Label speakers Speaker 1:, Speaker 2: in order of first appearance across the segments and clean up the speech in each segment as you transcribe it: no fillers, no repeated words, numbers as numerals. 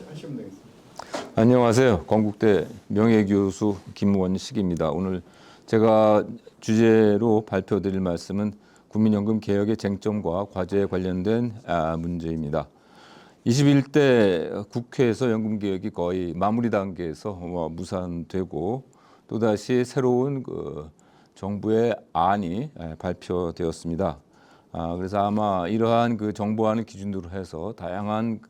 Speaker 1: 하시면 되겠습니다.
Speaker 2: 안녕하세요. 건국대 명예교수 김원식입니다. 오늘 제가 주제로 발표드릴 말씀은 국민연금 개혁의 쟁점과 과제에 관련된 문제입니다. 21대 국회에서 연금개혁이 거의 마무리 단계에서 무산되고 또다시 새로운 정부의 안이 발표되었습니다. 그래서 아마 이러한 정부안을 기준으로 해서 다양한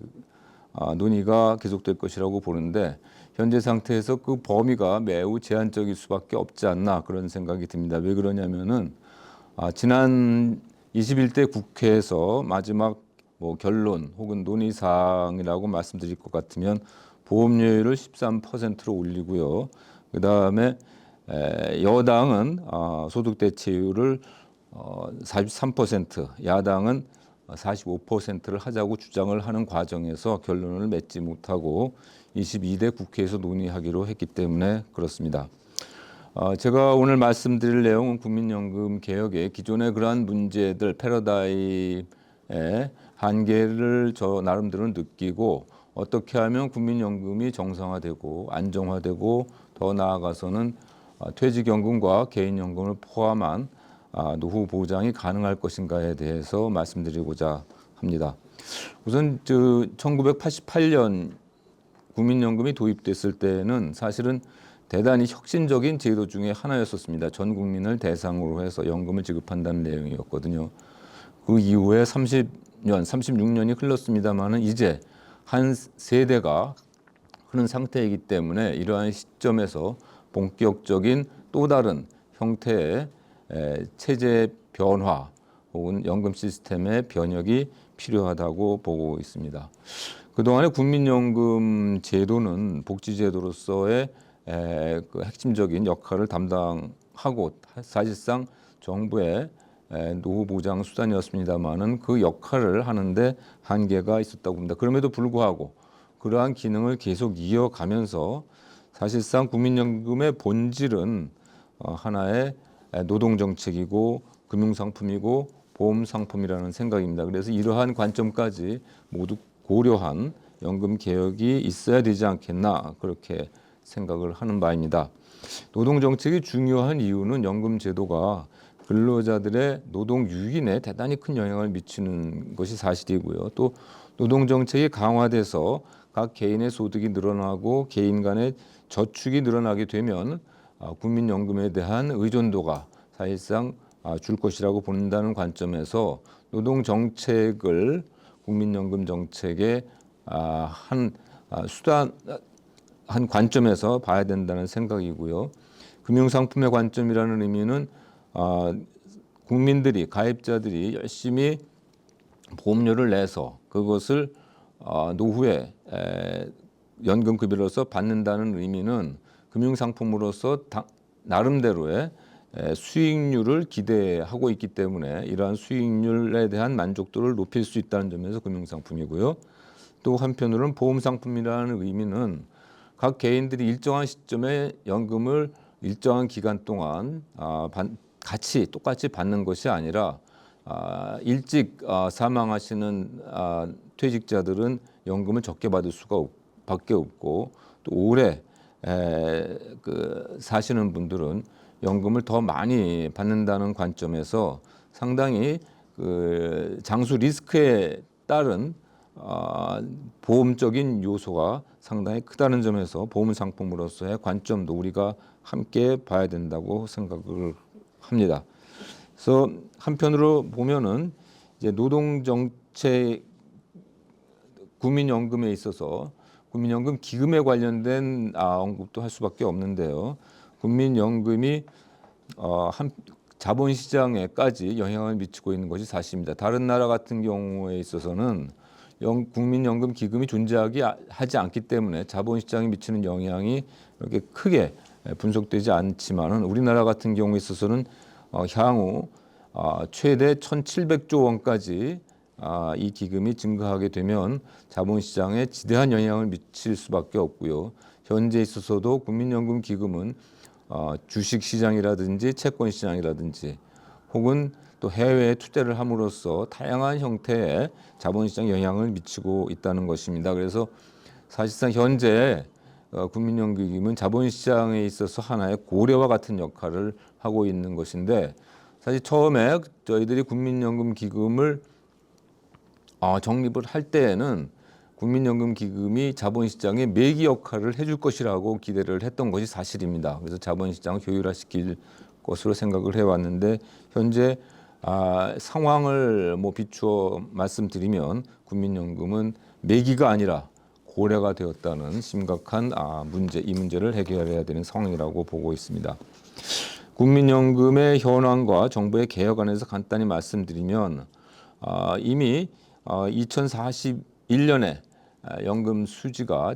Speaker 2: 논의가 계속될 것이라고 보는데 현재 상태에서 그 범위가 매우 제한적일 수밖에 없지 않나 그런 생각이 듭니다. 왜 그러냐면은 지난 21대 국회에서 마지막 결론 혹은 논의사항이라고 말씀드릴 것 같으면 보험료율을 13%로 올리고요. 그 다음에 여당은 소득 대체율을 43%, 야당은 45%를 하자고 주장을 하는 과정에서 결론을 맺지 못하고 22대 국회에서 논의하기로 했기 때문에 그렇습니다. 제가 오늘 말씀드릴 내용은 국민연금 개혁의 기존의 그러한 문제들, 패러다임의 한계를 저 나름대로 느끼고 어떻게 하면 국민연금이 정상화되고 안정화되고 더 나아가서는 퇴직연금과 개인연금을 포함한 노후 보장이 가능할 것인가에 대해서 말씀드리고자 합니다. 우선 1988년 국민연금이 도입됐을 때는 사실은 대단히 혁신적인 제도 중에 하나였었습니다. 전 국민을 대상으로 해서 연금을 지급한다는 내용이었거든요. 그 이후에 30년, 36년이 흘렀습니다만은 이제 한 세대가 흐른 상태이기 때문에 이러한 시점에서 본격적인 또 다른 형태의 체제 변화 혹은 연금 시스템의 변혁이 필요하다고 보고 있습니다. 그동안의 국민연금 제도는 복지제도로서의 핵심적인 역할을 담당하고 사실상 정부의 노후 보장 수단이었습니다만은 그 역할을 하는데 한계가 있었다고 봅니다. 그럼에도 불구하고 그러한 기능을 계속 이어가면서 사실상 국민연금의 본질은 하나의 노동정책이고 금융상품이고 보험상품이라는 생각입니다. 그래서 이러한 관점까지 모두 고려한 연금개혁이 있어야 되지 않겠나 그렇게 생각을 하는 바입니다. 노동정책이 중요한 이유는 연금제도가 근로자들의 노동 유인에 대단히 큰 영향을 미치는 것이 사실이고요. 또 노동정책이 강화돼서 각 개인의 소득이 늘어나고 개인 간의 저축이 늘어나게 되면 국민연금에 대한 의존도가 사실상 줄 것이라고 본다는 관점에서 노동정책을 국민연금 정책의 한 수단, 한 관점에서 봐야 된다는 생각이고요. 금융상품의 관점이라는 의미는 국민들이, 가입자들이 열심히 보험료를 내서 그것을 노후에 연금급여로서 받는다는 의미는 금융상품으로서 나름대로의 수익률을 기대하고 있기 때문에 이러한 수익률에 대한 만족도를 높일 수 있다는 점에서 금융상품이고요. 또 한편으로는 보험상품이라는 의미는 각 개인들이 일정한 시점에 연금을 일정한 기간 동안 같이 똑같이 받는 것이 아니라 일찍 사망하시는 퇴직자들은 연금을 적게 받을 밖에 없고 또 오래 사시는 분들은 연금을 더 많이 받는다는 관점에서 상당히 장수 리스크에 따른 보험적인 요소가 상당히 크다는 점에서 보험 상품으로서의 관점도 우리가 함께 봐야 된다고 생각을 합니다. 그래서 한편으로 보면은 이제 노동정책 국민연금에 있어서 국민연금 기금에 관련된 언급도 할 수밖에 없는데요. 국민연금이 자본시장에까지 영향을 미치고 있는 것이 사실입니다. 다른 나라 같은 경우에 있어서는 국민연금 기금이 존재하지 않기 때문에 자본시장에 미치는 영향이 이렇게 크게 분석되지 않지만은 우리나라 같은 경우에 있어서는 향후 최대 1,700조 원까지 이 기금이 증가하게 되면 자본시장에 지대한 영향을 미칠 수밖에 없고요. 현재 있어서도 국민연금 기금은 주식시장이라든지 채권시장이라든지 혹은 또 해외에 투자를 함으로써 다양한 형태의 자본시장 영향을 미치고 있다는 것입니다. 그래서 사실상 현재 국민연금은 자본시장에 있어서 하나의 고래와 같은 역할을 하고 있는 것인데, 사실 처음에 저희들이 국민연금 기금을 정립을 할 때에는 국민연금 기금이 자본시장의 매기 역할을 해줄 것이라고 기대를 했던 것이 사실입니다. 그래서 자본시장을 효율화시킬 것으로 생각을 해왔는데, 현재 상황을 비추어 말씀드리면 국민연금은 매기가 아니라 고래가 되었다는 심각한 이 문제를 해결해야 되는 상황이라고 보고 있습니다. 국민연금의 현황과 정부의 개혁안에서 간단히 말씀드리면, 이미 2041년에 연금 수지가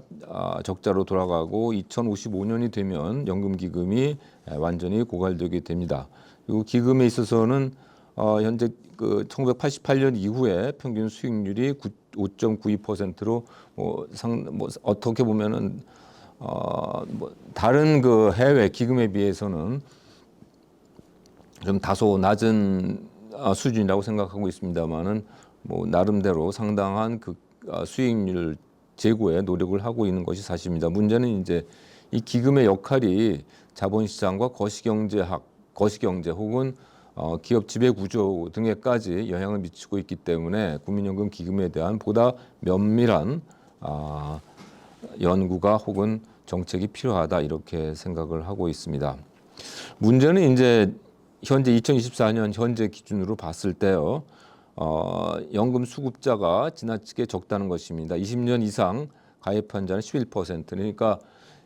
Speaker 2: 적자로 돌아가고 2055년이 되면 연금 기금이 완전히 고갈되게 됩니다. 그리고 기금에 있어서는 현재 1988년 이후에 평균 수익률이 5.92%로 어떻게 보면은 다른 해외 기금에 비해서는 좀 다소 낮은 수준이라고 생각하고 있습니다만은 나름대로 상당한 수익률 제고에 노력을 하고 있는 것이 사실입니다. 문제는 이제 이 기금의 역할이 자본시장과 거시경제 혹은 기업 지배 구조 등에까지 영향을 미치고 있기 때문에 국민연금 기금에 대한 보다 면밀한 연구가 혹은 정책이 필요하다, 이렇게 생각을 하고 있습니다. 문제는 이제 현재 2024년 현재 기준으로 봤을 때요, 연금 수급자가 지나치게 적다는 것입니다. 20년 이상 가입한 자는 11%. 그러니까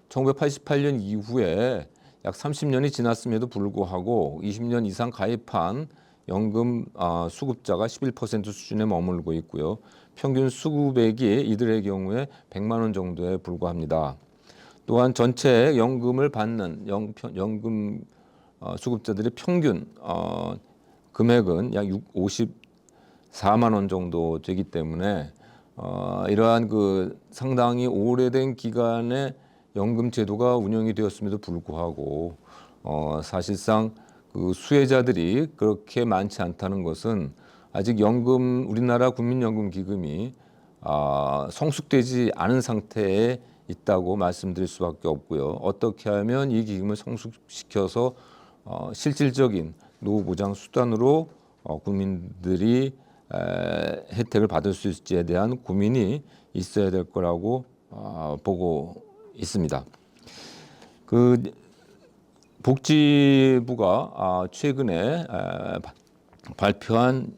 Speaker 2: 1988년 이후에 약 30년이 지났음에도 불구하고 20년 이상 가입한 연금 수급자가 11% 수준에 머물고 있고요. 평균 수급액이 이들의 경우에 100만 원 정도에 불과합니다. 또한 전체 연금을 받는 연금 수급자들의 평균 금액은 약 54만 원 정도 되기 때문에 이러한 상당히 오래된 기간에 연금 제도가 운영이 되었음에도 불구하고 사실상 수혜자들이 그렇게 많지 않다는 것은 아직 우리나라 국민연금 기금이 성숙되지 않은 상태에 있다고 말씀드릴 수밖에 없고요. 어떻게 하면 이 기금을 성숙시켜서 실질적인 노후 보장 수단으로 국민들이 혜택을 받을 수 있을지에 대한 고민이 있어야 될 거라고 보고 있습니다. 복지부가 최근에 발표한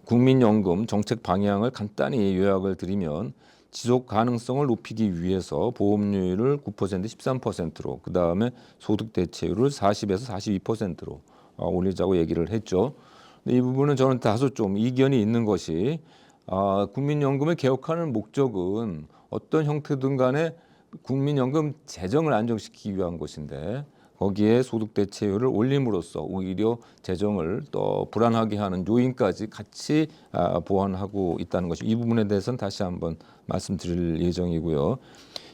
Speaker 2: 국민연금 정책 방향을 간단히 요약을 드리면, 지속 가능성을 높이기 위해서 보험료율을 9%, 13%로, 그 다음에 소득 대체율을 40에서 42%로 올리자고 얘기를 했죠. 근데 이 부분은 저는 다소 좀 이견이 있는 것이, 국민연금을 개혁하는 목적은 어떤 형태든 간에 국민연금 재정을 안정시키기 위한 것인데, 거기에 소득 대체율을 올림으로써 오히려 재정을 더 불안하게 하는 요인까지 같이 보완하고 있다는 것이, 이 부분에 대해서는 다시 한번 말씀드릴 예정이고요.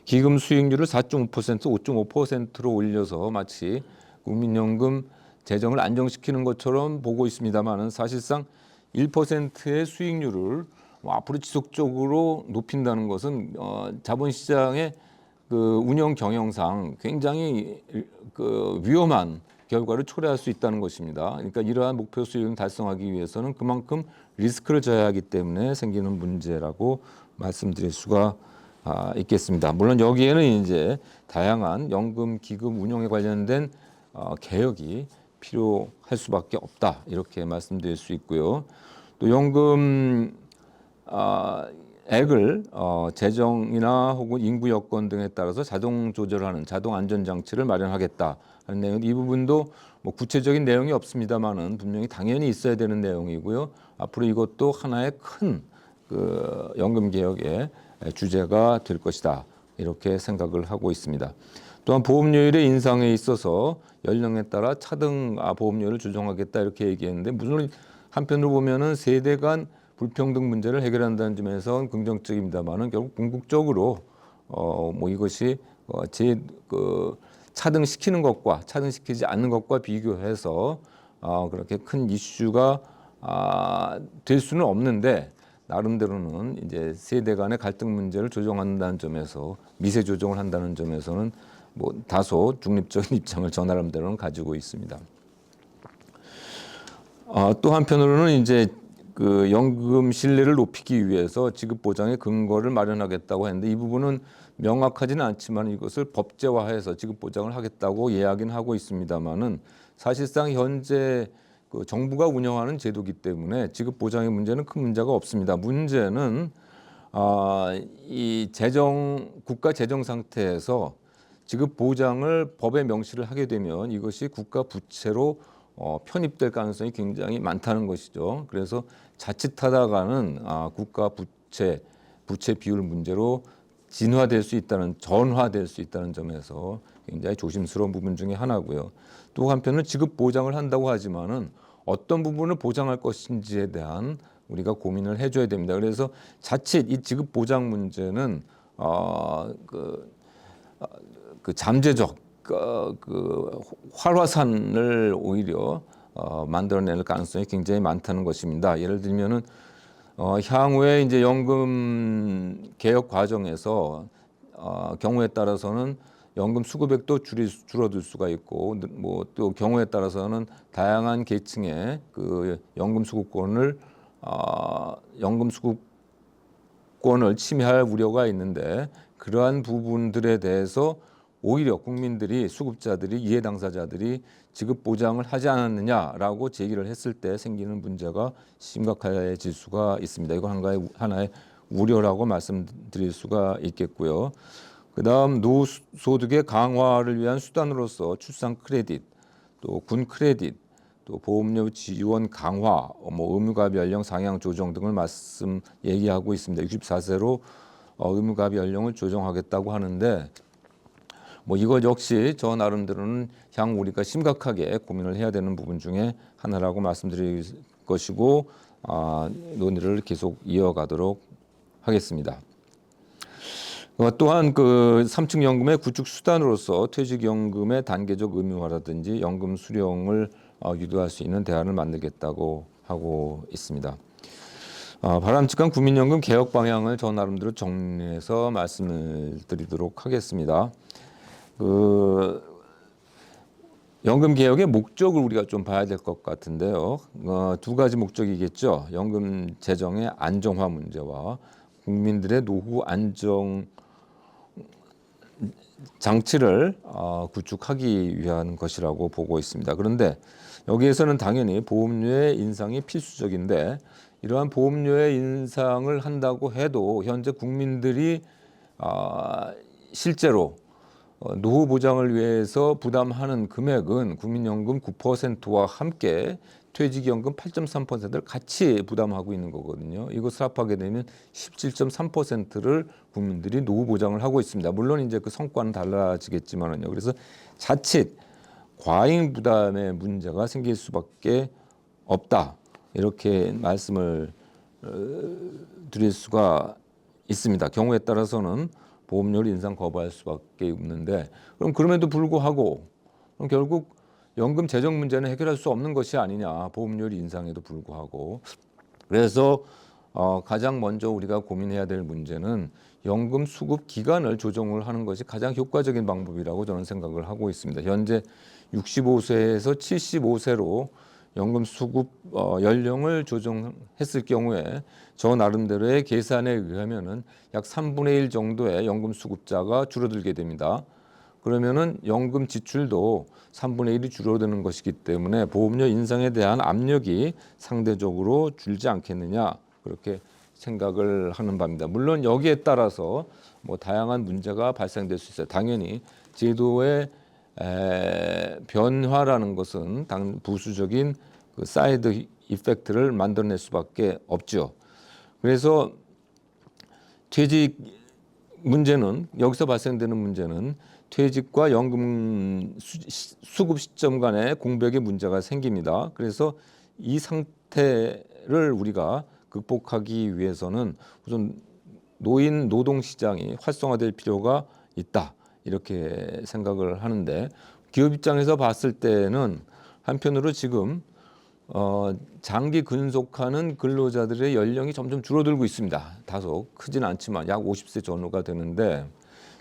Speaker 2: 기금 수익률을 4.5%, 5.5%로 올려서 마치 국민연금 재정을 안정시키는 것처럼 보고 있습니다만은, 사실상 1%의 수익률을 앞으로 지속적으로 높인다는 것은 자본시장의 운영 경영상 굉장히 위험한 결과를 초래할 수 있다는 것입니다. 그러니까 이러한 목표 수익을 달성하기 위해서는 그만큼 리스크를 져야 하기 때문에 생기는 문제라고 말씀드릴 수가 있겠습니다. 물론 여기에는 이제 다양한 연금 기금 운영에 관련된 개혁이 필요할 수밖에 없다, 이렇게 말씀드릴 수 있고요. 또 연금 액을 재정이나 혹은 인구 여건 등에 따라서 자동 조절하는 자동 안전 장치를 마련하겠다 하는 내용, 이 부분도 구체적인 내용이 없습니다만은 분명히 당연히 있어야 되는 내용이고요. 앞으로 이것도 하나의 큰 연금 개혁의 주제가 될 것이다, 이렇게 생각을 하고 있습니다. 또한 보험료율의 인상에 있어서 연령에 따라 차등 보험료를 조정하겠다, 이렇게 얘기했는데, 물론 한편으로 보면은 세대 간 불평등 문제를 해결한다는 점에서 긍정적입니다만은, 결국 궁극적으로 이것이 차등시키는 것과 차등시키지 않는 것과 비교해서 그렇게 큰 이슈가 될 수는 없는데 나름대로는 이제 세대 간의 갈등 문제를 조정한다는 점에서 미세 조정을 한다는 점에서는 뭐 다소 중립적인 입장을 저 나름대로는 가지고 있습니다. 또 한편으로는 이제 그 연금 신뢰를 높이기 위해서 지급 보장의 근거를 마련하겠다고 했는데 이 부분은 명확하지는 않지만 이것을 법제화해서 지급 보장을 하겠다고 이야기는 하고 있습니다만은 사실상 현재 그 정부가 운영하는 제도이기 때문에 지급 보장의 문제는 큰 문제가 없습니다. 문제는 이 국가 재정 상태에서 지급 보장을 법에 명시를 하게 되면 이것이 국가 부채로 편입될 가능성이 굉장히 많다는 것이죠. 그래서 자칫하다가는 국가 부채 비율 문제로 전화될 수 있다는 점에서 굉장히 조심스러운 부분 중에 하나고요. 또 한편은 지급 보장을 한다고 하지만은 어떤 부분을 보장할 것인지에 대한 우리가 고민을 해줘야 됩니다. 그래서 자칫 이 지급 보장 문제는 그 잠재적 그 활화산을 오히려 만들어낼 가능성이 굉장히 많다는 것입니다. 예를 들면은 향후에 이제 연금 개혁 과정에서 경우에 따라서는 연금 수급액도 줄어들 수가 있고 뭐 또 경우에 따라서는 다양한 계층의 그 연금 수급권을 침해할 우려가 있는데 그러한 부분들에 대해서 오히려 국민들이 수급자들이 이해 당사자들이 지급 보장을 하지 않았느냐라고 제기를 했을 때 생기는 문제가 심각해질 수가 있습니다. 이건 하나의 우려라고 말씀드릴 수가 있겠고요. 그다음 노소득의 강화를 위한 수단으로서 출산 크레딧, 또 군 크레딧, 또 보험료 지원 강화, 뭐 의무가입 연령 상향 조정 등을 얘기하고 있습니다. 64세로 의무가입 연령을 조정하겠다고 하는데 뭐 이것 역시 저 나름대로는 향후 우리가 심각하게 고민을 해야 되는 부분 중에 하나라고 말씀드릴 것이고 논의를 계속 이어가도록 하겠습니다. 또한 그 3층 연금의 구축 수단으로서 퇴직연금의 단계적 의무화라든지 연금 수령을 유도할 수 있는 대안을 만들겠다고 하고 있습니다. 바람직한 국민연금 개혁 방향을 저 나름대로 정리해서 말씀을 드리도록 하겠습니다. 그 연금 개혁의 목적을 우리가 좀 봐야 될 것 같은데요. 두 가지 목적이겠죠. 연금 재정의 안정화 문제와 국민들의 노후 안정 장치를 구축하기 위한 것이라고 보고 있습니다. 그런데 여기에서는 당연히 보험료의 인상이 필수적인데 이러한 보험료의 인상을 한다고 해도 현재 국민들이 실제로 노후 보장을 위해서 부담하는 금액은 국민연금 9%와 함께 퇴직연금 8.3%를 같이 부담하고 있는 거거든요. 이것을 합하게 되면 17.3%를 국민들이 노후 보장을 하고 있습니다. 물론 이제 그 성과는 달라지겠지만은요. 그래서 자칫 과잉 부담의 문제가 생길 수밖에 없다. 이렇게 말씀을 드릴 수가 있습니다. 경우에 따라서는 보험료를 인상 거부할 수밖에 없는데 그럼 그럼에도 불구하고 그럼 결국 연금 재정 문제는 해결할 수 없는 것이 아니냐. 보험료를 인상에도 불구하고. 그래서 가장 먼저 우리가 고민해야 될 문제는 연금 수급 기간을 조정을 하는 것이 가장 효과적인 방법이라고 저는 생각을 하고 있습니다. 현재 65세에서 75세로 연금 수급 연령을 조정했을 경우에 저 나름대로의 계산에 의하면은 약 3분의 1 정도의 연금 수급자가 줄어들게 됩니다. 그러면은 연금 지출도 3분의 1이 줄어드는 것이기 때문에 보험료 인상에 대한 압력이 상대적으로 줄지 않겠느냐 그렇게 생각을 하는 바입니다. 물론 여기에 따라서 뭐 다양한 문제가 발생될 수 있어요. 당연히 제도의 변화라는 것은 부수적인 그 사이드 이펙트를 만들어낼 수밖에 없죠. 그래서 퇴직 문제는 여기서 발생되는 문제는 퇴직과 연금 수급 시점 간의 공백의 문제가 생깁니다. 그래서 이 상태를 우리가 극복하기 위해서는 우선 노인 노동 시장이 활성화될 필요가 있다. 이렇게 생각을 하는데 기업 입장에서 봤을 때는 한편으로 지금 장기 근속하는 근로자들의 연령이 점점 줄어들고 있습니다. 다소 크진 않지만 약 50세 전후가 되는데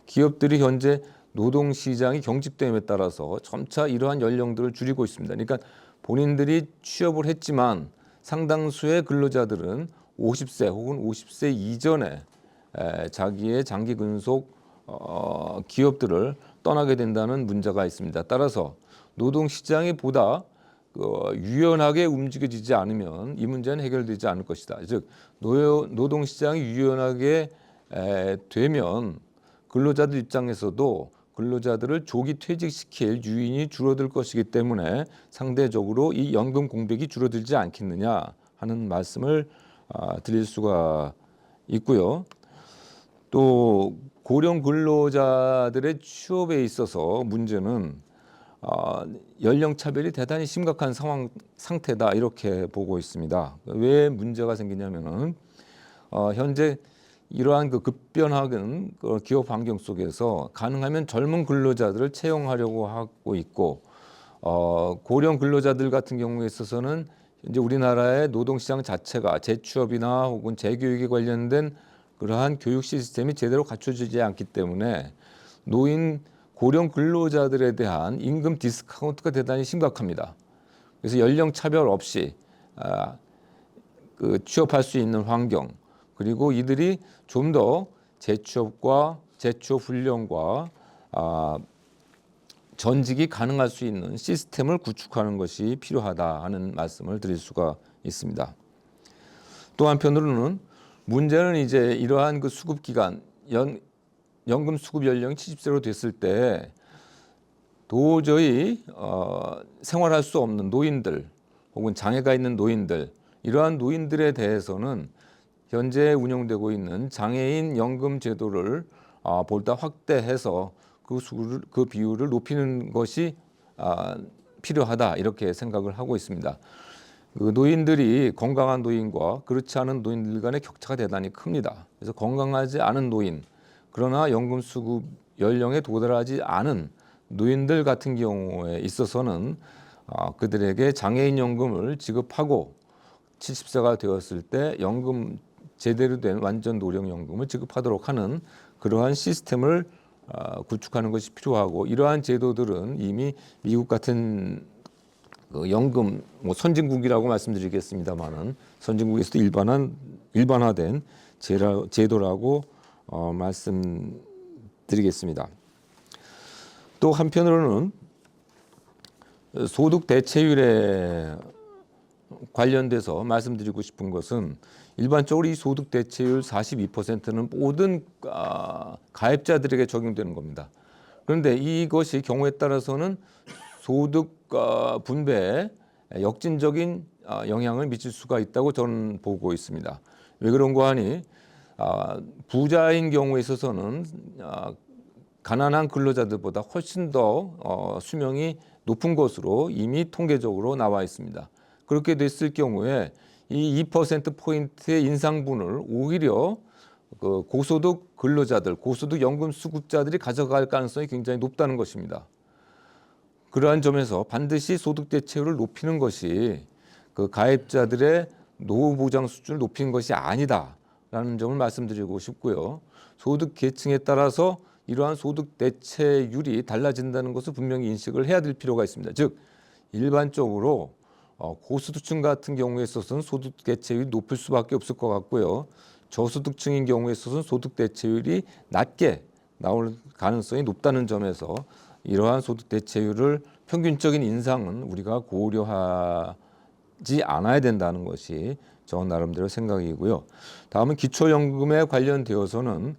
Speaker 2: 기업들이 현재 노동시장이 경직됨에 따라서 점차 이러한 연령들을 줄이고 있습니다. 그러니까 본인들이 취업을 했지만 상당수의 근로자들은 50세 혹은 50세 이전에 자기의 장기 근속 기업들을 떠나게 된다는 문제가 있습니다. 따라서 노동시장이 보다 유연하게 움직여지지 않으면 이 문제는 해결되지 않을 것이다. 즉 노동시장이 유연하게 되면 근로자들 입장에서도 근로자들을 조기 퇴직시킬 유인이 줄어들 것이기 때문에 상대적으로 이 연금 공백이 줄어들지 않겠느냐 하는 말씀을 드릴 수가 있고요. 또 고령 근로자들의 취업에 있어서 문제는 연령 차별이 대단히 심각한 상태다 이렇게 보고 있습니다. 왜 문제가 생기냐면은 현재 이러한 급변하는 기업 환경 속에서 가능하면 젊은 근로자들을 채용하려고 하고 있고 고령 근로자들 같은 경우에 있어서는 이제 우리나라의 노동시장 자체가 재취업이나 혹은 재교육에 관련된 그러한 교육 시스템이 제대로 갖춰지지 않기 때문에 고령 근로자들에 대한 임금 디스카운트가 대단히 심각합니다. 그래서 연령 차별 없이 취업할 수 있는 환경, 그리고 이들이 좀 더 재취업 훈련과 전직이 가능할 수 있는 시스템을 구축하는 것이 필요하다 하는 말씀을 드릴 수가 있습니다. 또 한편으로는 문제는 이제 이러한 수급 기간, 연금 수급 연령이 70세로 됐을 때 도저히 생활할 수 없는 노인들 혹은 장애가 있는 노인들, 이러한 노인들에 대해서는 현재 운영되고 있는 장애인 연금 제도를 보다 확대해서 그 비율을 높이는 것이 필요하다 이렇게 생각을 하고 있습니다. 그 노인들이 건강한 노인과 그렇지 않은 노인들 간의 격차가 대단히 큽니다. 그래서 건강하지 않은 노인, 그러나 연금 수급 연령에 도달하지 않은 노인들 같은 경우에 있어서는 그들에게 장애인 연금을 지급하고 70세가 되었을 때 연금 제대로 된 완전 노령연금을 지급하도록 하는 그러한 시스템을 구축하는 것이 필요하고, 이러한 제도들은 이미 미국 같은 연금 선진국이라고 말씀드리겠습니다만은 선진국에서도 일반화된 제도라고 말씀드리겠습니다. 또 한편으로는 소득 대체율에 관련돼서 말씀드리고 싶은 것은 일반적으로 이 소득 대체율 42%는 모든 가입자들에게 적용되는 겁니다. 그런데 이것이 경우에 따라서는 소득 분배에 역진적인 영향을 미칠 수가 있다고 저는 보고 있습니다. 왜 그런가 하니 부자인 경우에 있어서는 가난한 근로자들보다 훨씬 더 수명이 높은 것으로 이미 통계적으로 나와 있습니다. 그렇게 됐을 경우에 이 2%포인트의 인상분을 오히려 고소득 근로자들, 고소득 연금 수급자들이 가져갈 가능성이 굉장히 높다는 것입니다. 그러한 점에서 반드시 소득 대체율을 높이는 것이 가입자들의 노후 보장 수준을 높이는 것이 아니다라는 점을 말씀드리고 싶고요. 소득 계층에 따라서 이러한 소득 대체율이 달라진다는 것을 분명히 인식을 해야 될 필요가 있습니다. 즉 일반적으로 고소득층 같은 경우에 있어서는 소득 대체율이 높을 수밖에 없을 것 같고요. 저소득층인 경우에 있어서는 소득 대체율이 낮게 나올 가능성이 높다는 점에서 이러한 소득 대체율을 평균적인 인상은 우리가 고려하지 않아야 된다는 것이 저 나름대로 생각이고요. 다음은 기초연금에 관련되어서는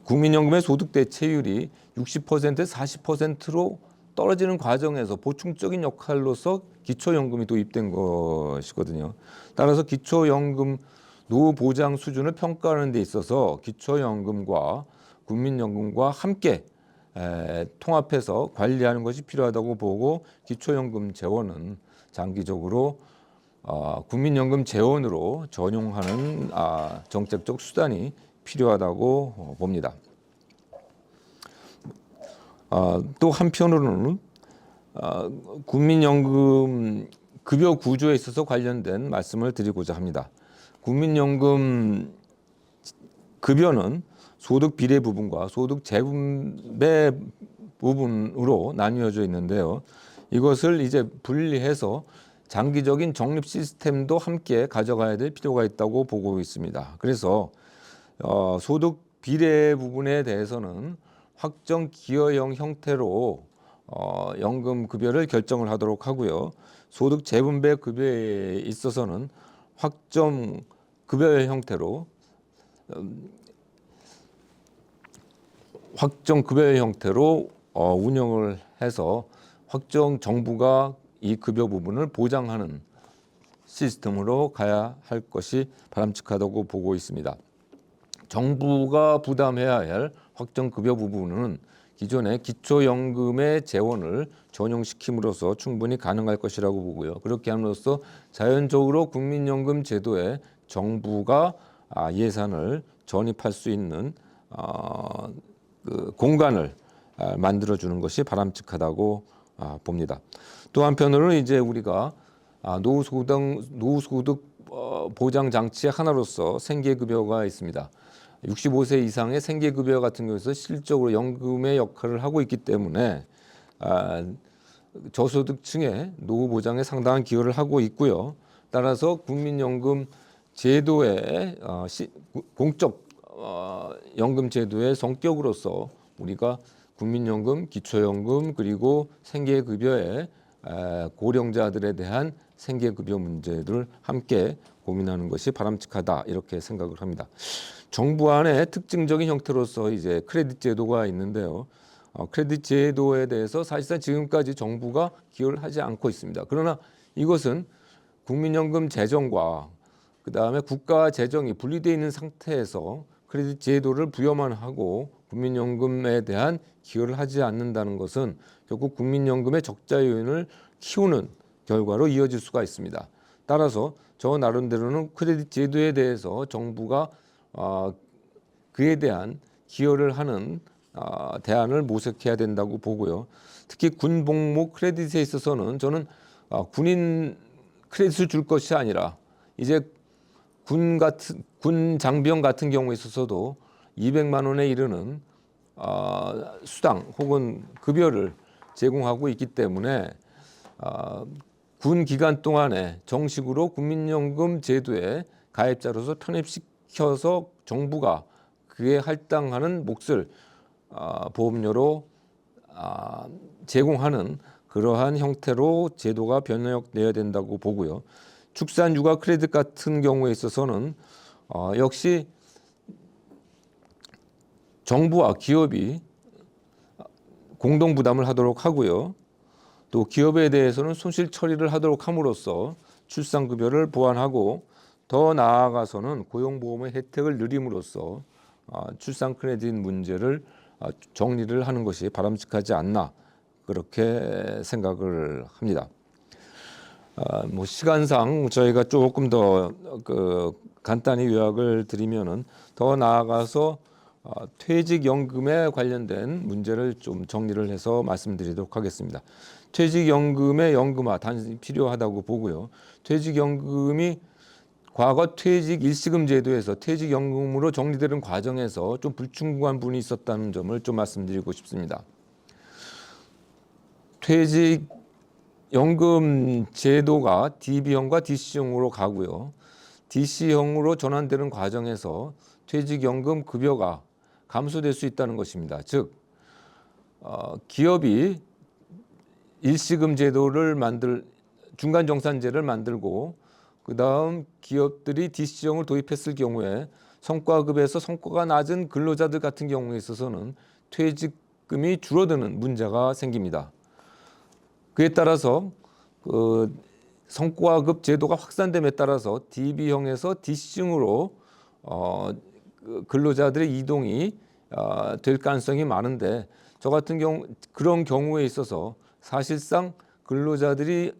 Speaker 2: 국민연금의 소득 대체율이 60%에서 40%로 떨어지는 과정에서 보충적인 역할로서 기초연금이 도입된 것이거든요. 따라서 기초연금 노후 보장 수준을 평가하는 데 있어서 기초연금과 국민연금과 함께 통합해서 관리하는 것이 필요하다고 보고, 기초연금 재원은 장기적으로 국민연금 재원으로 전용하는 정책적 수단이 필요하다고 봅니다. 또 한편으로는 국민연금 급여 구조에 있어서 관련된 말씀을 드리고자 합니다. 국민연금 급여는 소득 비례 부분과 소득 재분배 부분으로 나뉘어져 있는데요. 이것을 이제 분리해서 장기적인 적립 시스템도 함께 가져가야 될 필요가 있다고 보고 있습니다. 그래서 소득 비례 부분에 대해서는 확정 기여형 형태로 연금 급여를 결정을 하도록 하고요. 소득 재분배 급여에 있어서는 확정 급여 형태로 운영을 해서 확정 정부가 이 급여 부분을 보장하는 시스템으로 가야 할 것이 바람직하다고 보고 있습니다. 정부가 부담해야 할 확정 급여 부분은 기존의 기초연금의 재원을 전용시킴으로써 충분히 가능할 것이라고 보고요. 그렇게 함으로써 자연적으로 국민연금 제도에 정부가 예산을 전입할 수 있는 그 공간을 만들어주는 것이 바람직하다고 봅니다. 또 한편으로는 이제 우리가 노후소득 보장 장치의 하나로서 생계급여가 있습니다. 65세 이상의 생계급여 같은 경우에서 실적으로 연금의 역할을 하고 있기 때문에 저소득층의 노후 보장에 상당한 기여를 하고 있고요. 따라서 국민연금 제도의 공적 연금 제도의 성격으로서 우리가 국민연금, 기초연금 그리고 생계급여의 고령자들에 대한 생계급여 문제를 함께 고민하는 것이 바람직하다 이렇게 생각을 합니다. 정부 안에 특징적인 형태로서 이제 크레딧 제도가 있는데요. 크레딧 제도에 대해서 사실상 지금까지 정부가 기여를 하지 않고 있습니다. 그러나 이것은 국민연금 재정과 그다음에 국가 재정이 분리되어 있는 상태에서 크레딧 제도를 부여만 하고 국민연금에 대한 기여를 하지 않는다는 것은 결국 국민연금의 적자 요인을 키우는 결과로 이어질 수가 있습니다. 따라서 저 나름대로는 크레딧 제도에 대해서 정부가 그에 대한 기여를 하는 대안을 모색해야 된다고 보고요. 특히 군 복무 크레딧에 있어서는 저는 군인 크레딧을 줄 것이 아니라 이제 군 장병 같은 경우에 있어서도 200만 원에 이르는 수당 혹은 급여를 제공하고 있기 때문에 군 기간 동안에 정식으로 국민연금 제도에 가입자로서 편입시켜서 정부가 그에 할당하는 몫을 보험료로 제공하는 그러한 형태로 제도가 변형되어야 된다고 보고요. 축산 육아 크레딧 같은 경우에 있어서는 역시 정부와 기업이 공동 부담을 하도록 하고요. 또 기업에 대해서는 손실 처리를 하도록 함으로써 출산급여를 보완하고 더 나아가서는 고용보험의 혜택을 누림으로써 출산 크레딧 문제를 정리를 하는 것이 바람직하지 않나 그렇게 생각을 합니다. 뭐 시간상 저희가 조금 더 간단히 요약을 드리면은 더 나아가서 퇴직연금에 관련된 문제를 좀 정리를 해서 말씀드리도록 하겠습니다. 퇴직연금의 연금화 단순히 필요하다고 보고요. 퇴직연금이 과거 퇴직 일시금 제도에서 퇴직연금으로 정리되는 과정에서 좀 불충분한 부분이 있었다는 점을 좀 말씀드리고 싶습니다. 퇴직연금 제도가 DB형과 DC형으로 가고요. DC형으로 전환되는 과정에서 퇴직연금 급여가 감소될 수 있다는 것입니다. 즉 기업이 일시금 제도를 중간정산제를 만들고 그 다음 기업들이 DC형을 도입했을 경우에 성과급에서 성과가 낮은 근로자들 같은 경우에 있어서는 퇴직금이 줄어드는 문제가 생깁니다. 그에 따라서 성과급 제도가 확산됨에 따라서 DB형에서 DC형으로 근로자들의 이동이 될 가능성이 많은데 저 같은 경우 그런 경우에 있어서 사실상 근로자들이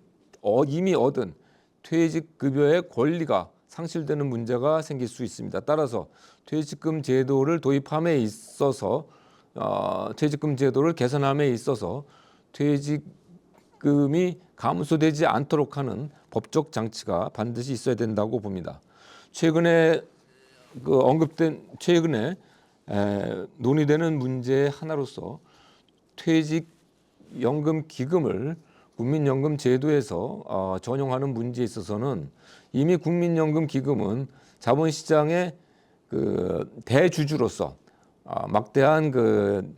Speaker 2: 이미 얻은 퇴직급여의 권리가 상실되는 문제가 생길 수 있습니다. 따라서 퇴직금 제도를 도입함에 있어서 퇴직금 제도를 개선함에 있어서 적금이 감소되지 않도록 하는 법적 장치가 반드시 있어야 된다고 봅니다. 최근에 최근에 논의되는 문제의 하나로서 퇴직연금 기금을 국민연금 제도에서 전용하는 문제에 있어서는 이미 국민연금 기금은 자본시장의 대주주로서 막대한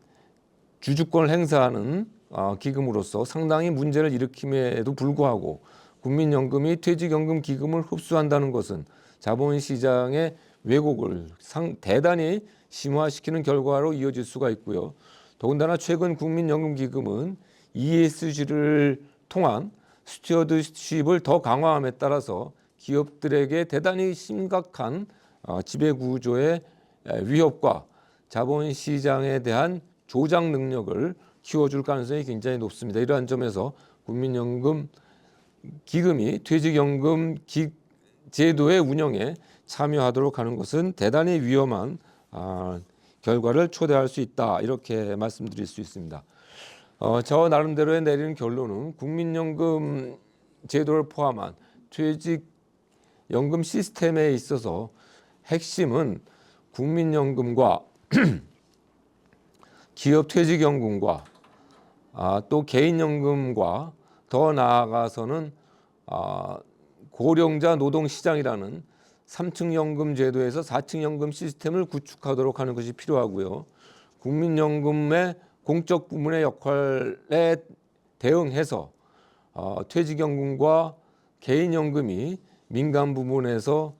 Speaker 2: 주주권을 행사하는 기금으로서 상당히 문제를 일으킴에도 불구하고 국민연금이 퇴직연금 기금을 흡수한다는 것은 자본시장의 왜곡을 대단히 심화시키는 결과로 이어질 수가 있고요. 더군다나 최근 국민연금기금은 ESG를 통한 스튜어드십을 더 강화함에 따라서 기업들에게 대단히 심각한 지배구조의 위협과 자본시장에 대한 조작 능력을 키워줄 가능성이 굉장히 높습니다. 이러한 점에서 국민연금 기금이 퇴직연금 제도의 운영에 참여하도록 하는 것은 대단히 위험한 결과를 초래할 수 있다, 이렇게 말씀드릴 수 있습니다. 저 나름대로의 내리는 결론은 국민연금 제도를 포함한 퇴직연금 시스템에 있어서 핵심은 국민연금과 기업 퇴직연금과 또 개인연금과 더 나아가서는 고령자 노동시장이라는 3층 연금 제도에서 4층 연금 시스템을 구축하도록 하는 것이 필요하고요. 국민연금의 공적 부문의 역할에 대응해서 퇴직연금과 개인연금이 민간 부문에서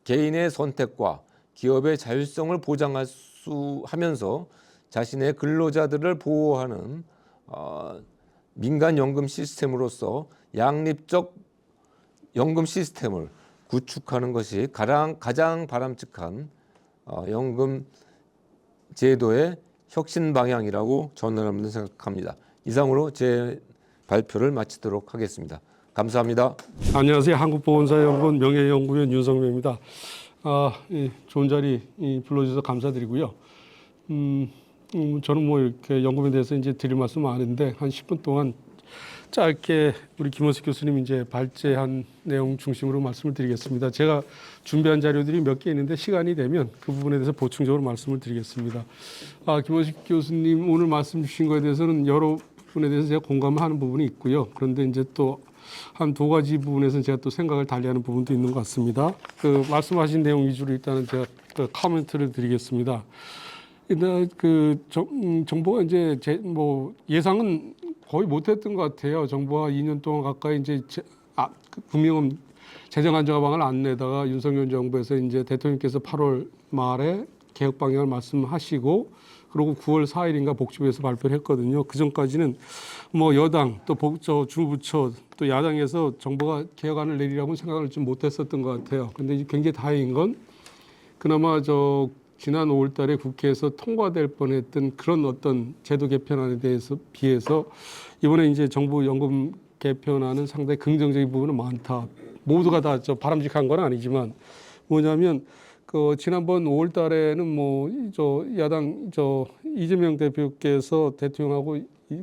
Speaker 2: 개인의 선택과 기업의 자율성을 보장할 수 하면서 자신의 근로자들을 보호하는 민간 연금 시스템으로서 양립적 연금 시스템을 구축하는 것이 가장 바람직한 연금 제도의 혁신 방향이라고 저는 생각합니다. 이상으로 제 발표를 마치도록 하겠습니다. 감사합니다.
Speaker 1: 안녕하세요. 한국보건사연구원 명예연구원 윤성명입니다. 좋은 자리 불러주셔서 감사드리고요. 저는 뭐 이렇게 연구에 대해서 이제 드릴 말씀 많은데 한 10분 동안 짧게 우리 김원식 교수님 이제 발제한 내용 중심으로 말씀을 드리겠습니다. 제가 준비한 자료들이 몇 개 있는데 시간이 되면 그 부분에 대해서 보충적으로 말씀을 드리겠습니다. 김원식 교수님 오늘 말씀 주신 것에 대해서는 여러 부분에 대해서 제가 공감하는 부분이 있고요. 그런데 이제 또 한 두 가지 부분에서 제가 또 생각을 달리하는 부분도 있는 것 같습니다. 말씀하신 내용 위주로 일단은 제가 코멘트를 드리겠습니다. 일단 정부가 이제 예상은 거의 못했던 것 같아요. 정부가 2년 동안 가까이 이제 국민연금 재정 안정화방을 안 내다가 윤석열 정부에서 이제 대통령께서 8월 말에 개혁 방향을 말씀하시고 그리고 9월 4일인가 복지부에서 발표를 했거든요. 그 전까지는 여당 또 주부처 또 야당에서 정부가 개혁안을 내리라고 생각을 좀 못했었던 것 같아요. 그런데 굉장히 다행인 건 그나마 지난 5월달에 국회에서 통과될 뻔했던 그런 어떤 제도 개편안에 대해서 비해서 이번에 이제 정부 연금 개편안은 상당히 긍정적인 부분은 많다. 모두가 다 바람직한 건 아니지만 뭐냐면 지난번 5월달에는 야당 이재명 대표께서 대통령하고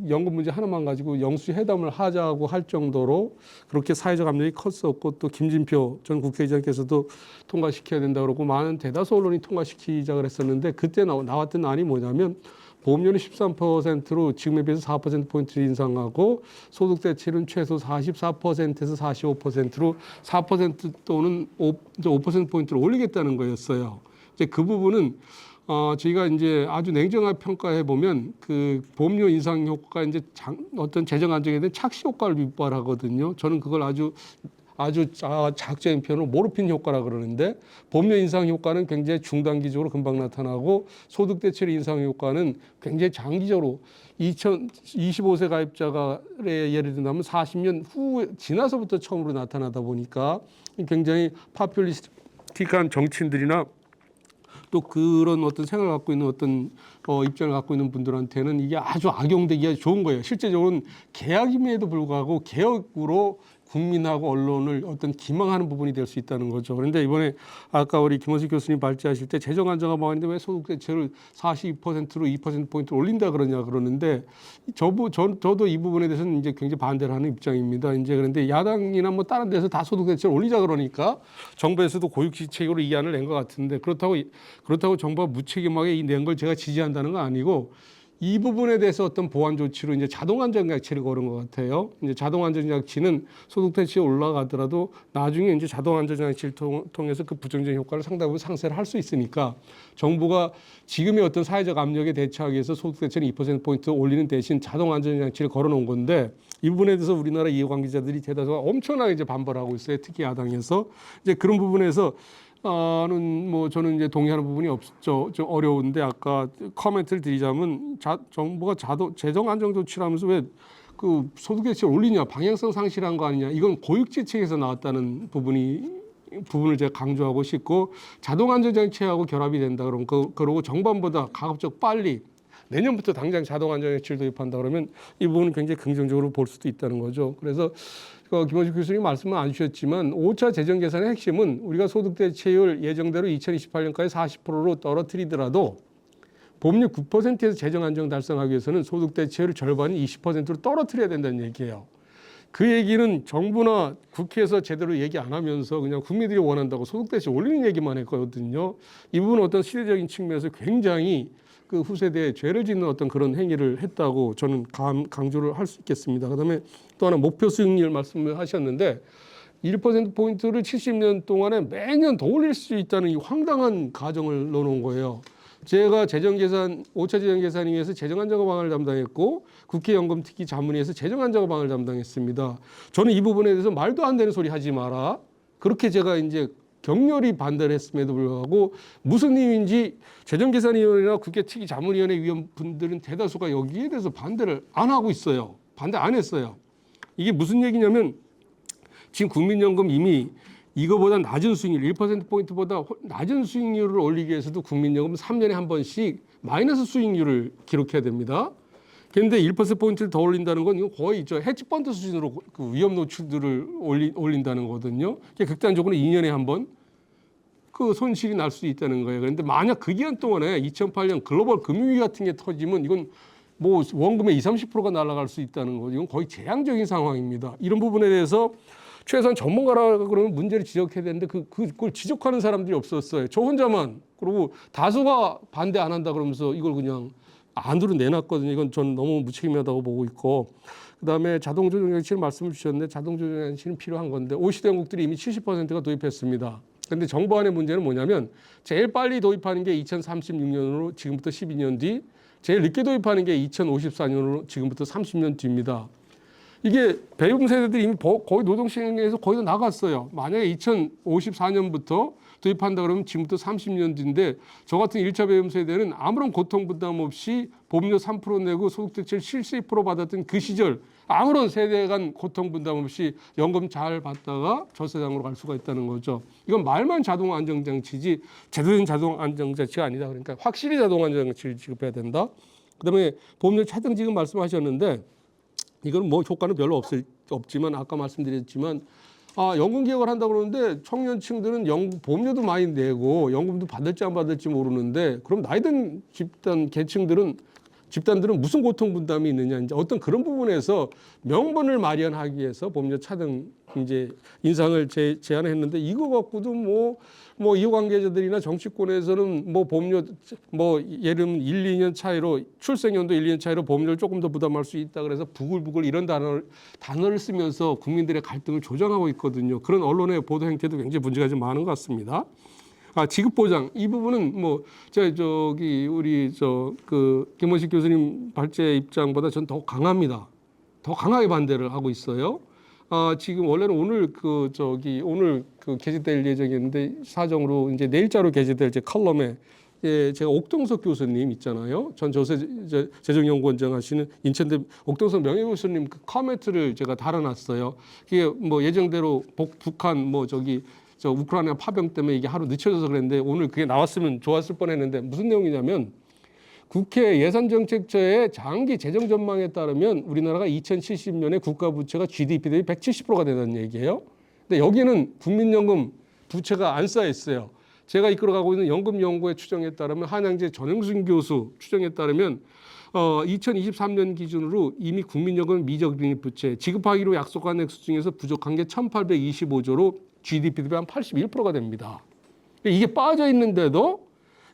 Speaker 1: 연금 문제 하나만 가지고 영수회담을 하자고 할 정도로 그렇게 사회적 압력이 컸었고 또 김진표 전 국회의장께서도 통과시켜야 된다 그러고 많은 대다수 언론이 통과시키자 그랬었는데 그때 나왔던 안이 뭐냐면 보험료는 13%로 지금에 비해서 4%포인트 인상하고 소득 대체는 최소 44%에서 45%로 4% 또는 5%포인트를 올리겠다는 거였어요. 이제 그 부분은 저희가 이제 아주 냉정하게 평가해 보면 그 보험료 인상 효과가 이제 어떤 재정 안정에 대한 착시 효과를 유발하거든요. 저는 그걸 아주 작정인 표현으로 모르핀 효과라 그러는데 보험료 인상 효과는 굉장히 중단기적으로 금방 나타나고 소득 대체 인상 효과는 굉장히 장기적으로 25세 가입자가 예를 든다면 40년 후 지나서부터 처음으로 나타나다 보니까 굉장히 파퓰리스틱한 정치인들이나 또 그런 어떤 생각을 갖고 있는 어떤 입장을 갖고 있는 분들한테는 이게 아주 악용되기가 좋은 거예요. 실제적으로는 계약임에도 불구하고 개혁으로 국민하고 언론을 어떤 기망하는 부분이 될 수 있다는 거죠. 그런데 이번에 아까 우리 김원식 교수님 발제하실 때 재정 안정화 방안인데 왜 소득 대체를 42%로 2%포인트 올린다 그러냐 그러는데 저도 이 부분에 대해서는 이제 굉장히 반대를 하는 입장입니다. 이제 그런데 야당이나 뭐 다른 데서 다 소득 대체를 올리자 그러니까 정부에서도 고육지책으로 이 안을 낸 것 같은데 그렇다고 정부가 무책임하게 낸 걸 제가 지지한다는 건 아니고 이 부분에 대해서 어떤 보완 조치로 이제 자동 안전장치를 걸은 것 같아요. 이제 자동 안전장치는 소득 대체에 올라가더라도 나중에 이제 자동 안전장치를 통해서 그 부정적인 효과를 상당 부분 상쇄를 할 수 있으니까 정부가 지금의 어떤 사회적 압력에 대처하기 위해서 소득 대체는 2%포인트 올리는 대신 자동 안전장치를 걸어놓은 건데 이 부분에 대해서 우리나라 이해관계자들이 대다수가 엄청나게 이제 반발하고 있어요. 특히 야당에서 이제 그런 부분에서 뭐 저는 이제 동의하는 부분이 없죠. 좀 어려운데 아까 코멘트를 드리자면 정부가 재정 안정 조치라면서 왜 그 소득 대체를 올리냐 방향성 상실한 거 아니냐 이건 고육지책에서 나왔다는 부분을 제가 강조하고 싶고 자동 안전 장치하고 결합이 된다 그러면 그러고 정반보다 가급적 빨리 내년부터 당장 자동 안전 장치를 도입한다 그러면 이 부분은 굉장히 긍정적으로 볼 수도 있다는 거죠. 그래서 김원식 교수님 말씀은 안 주셨지만 5차 재정 계산의 핵심은 우리가 소득 대체율 예정대로 2028년까지 40%로 떨어뜨리더라도 보험료 9%에서 재정 안정 달성하기 위해서는 소득 대체율 절반이 20%로 떨어뜨려야 된다는 얘기예요. 그 얘기는 정부나 국회에서 제대로 얘기 안 하면서 그냥 국민들이 원한다고 소득 대체율 올리는 얘기만 했거든요. 이 부분은 어떤 시대적인 측면에서 굉장히 그 후세대에 죄를 짓는 어떤 그런 행위를 했다고 저는 강조를 할 수 있겠습니다. 그다음에 또 하나 목표 수익률 말씀을 하셨는데 1%포인트를 70년 동안에 매년 더 올릴 수 있다는 이 황당한 가정을 넣어놓은 거예요. 제가 5차 재정계산위에서 재정안정화 방안을 담당했고 국회 연금특위 자문위에서 재정안정화 방안을 담당했습니다. 저는 이 부분에 대해서 말도 안 되는 소리 하지 마라. 그렇게 제가 이제 격렬히 반대를 했음에도 불구하고 무슨 이유인지 재정계산위원회나 국회 특위 자문위원회 위원분들은 대다수가 여기에 대해서 반대를 안 하고 있어요. 반대 안 했어요. 이게 무슨 얘기냐면 지금 국민연금 이미 이거보다 낮은 수익률 1%포인트보다 낮은 수익률을 올리기 위해서도 국민연금 3년에 한 번씩 마이너스 수익률을 기록해야 됩니다. 그런데 1%포인트를 더 올린다는 건 이거 거의 헤지펀드 수준으로 그 위험 노출들을 올린다는 거거든요. 극단적으로 2년에 한 번 그 손실이 날 수 있다는 거예요. 그런데 만약 그 기간 동안에 2008년 글로벌 금융위기 같은 게 터지면 이건 뭐 원금의 20~30%가 날아갈 수 있다는 거죠. 이건 거의 재앙적인 상황입니다. 이런 부분에 대해서 최소한 전문가라고 그러면 문제를 지적해야 되는데 그걸 지적하는 사람들이 없었어요. 저 혼자만. 그리고 다수가 반대 안 한다 그러면서 이걸 그냥 안으로 내놨거든요. 이건 전 너무 무책임하다고 보고 있고. 그다음에 자동 조정 장치를 말씀을 주셨는데 자동 조정 장치는 필요한 건데 OECD 영국들이 이미 70%가 도입했습니다. 그런데 정부안의 문제는 뭐냐면 제일 빨리 도입하는 게 2036년으로 지금부터 12년 뒤, 제일 늦게 도입하는 게 2054년으로 지금부터 30년 뒤입니다. 이게 배움 세대들이 이미 거의 노동시장에서 거의 다 나갔어요. 만약에 2054년부터 도입한다 그러면 지금부터 30년 뒤인데 저 같은 1차 배움 세대는 아무런 고통 부담 없이 보험료 3% 내고 소득 대체를 70% 받았던 그 시절 아무런 세대 간 고통 부담 없이 연금 잘 받다가 저세상으로 갈 수가 있다는 거죠. 이건 말만 자동 안정장치지 제대로 된 자동 안정장치가 아니다. 그러니까 확실히 자동 안정장치를 지급해야 된다. 그다음에 보험료 차등 지금 말씀하셨는데 이건 뭐 효과는 별로 없지만 아까 말씀드렸지만 연금 개혁을 한다고 그러는데 청년층들은 보험료도 많이 내고 연금도 받을지 안 받을지 모르는데 그럼 나이 든 집단들은 무슨 고통 분담이 있느냐 이제 어떤 그런 부분에서 명분을 마련하기 위해서 보험료 차등 이제 인상을 제안했는데 이거 갖고도 뭐 이해관계자들이나 정치권에서는 뭐 보험료 예를 들면 1~2년 차이로 출생연도 1~2년 차이로 보험료를 조금 더 부담할 수 있다 그래서 부글부글 이런 단어를 쓰면서 국민들의 갈등을 조장하고 있거든요. 그런 언론의 보도 행태도 굉장히 문제가 좀 많은 것 같습니다. 지급 보장 이 부분은 우리 김원식 교수님 발제 입장보다 전 더 강합니다. 더 강하게 반대를 하고 있어요. 지금 원래는 오늘 게재될 예정이었는데 사정으로 이제 내일자로 게재될 칼럼에 제가 옥동석 교수님 있잖아요. 전 재정연구원장 하시는 인천대 옥동석 명예교수님 그 코멘트를 제가 달아놨어요. 그게 예정대로 북한 우크라이나 파병 때문에 이게 하루 늦춰져서 그랬는데 오늘 그게 나왔으면 좋았을 뻔했는데 무슨 내용이냐면 국회 예산정책처의 장기 재정 전망에 따르면 우리나라가 2070년에 국가 부채가 GDP 대비 170%가 된다는 얘기예요. 근데 여기는 국민연금 부채가 안 쌓여 있어요. 제가 이끌어가고 있는 연금연구의 추정에 따르면 한양대 전영순 교수 추정에 따르면 2023년 기준으로 이미 국민연금 미적립 부채 지급하기로 약속한 액수 중에서 부족한 게 1,825조로 GDP 대비 한 81%가 됩니다. 이게 빠져 있는데도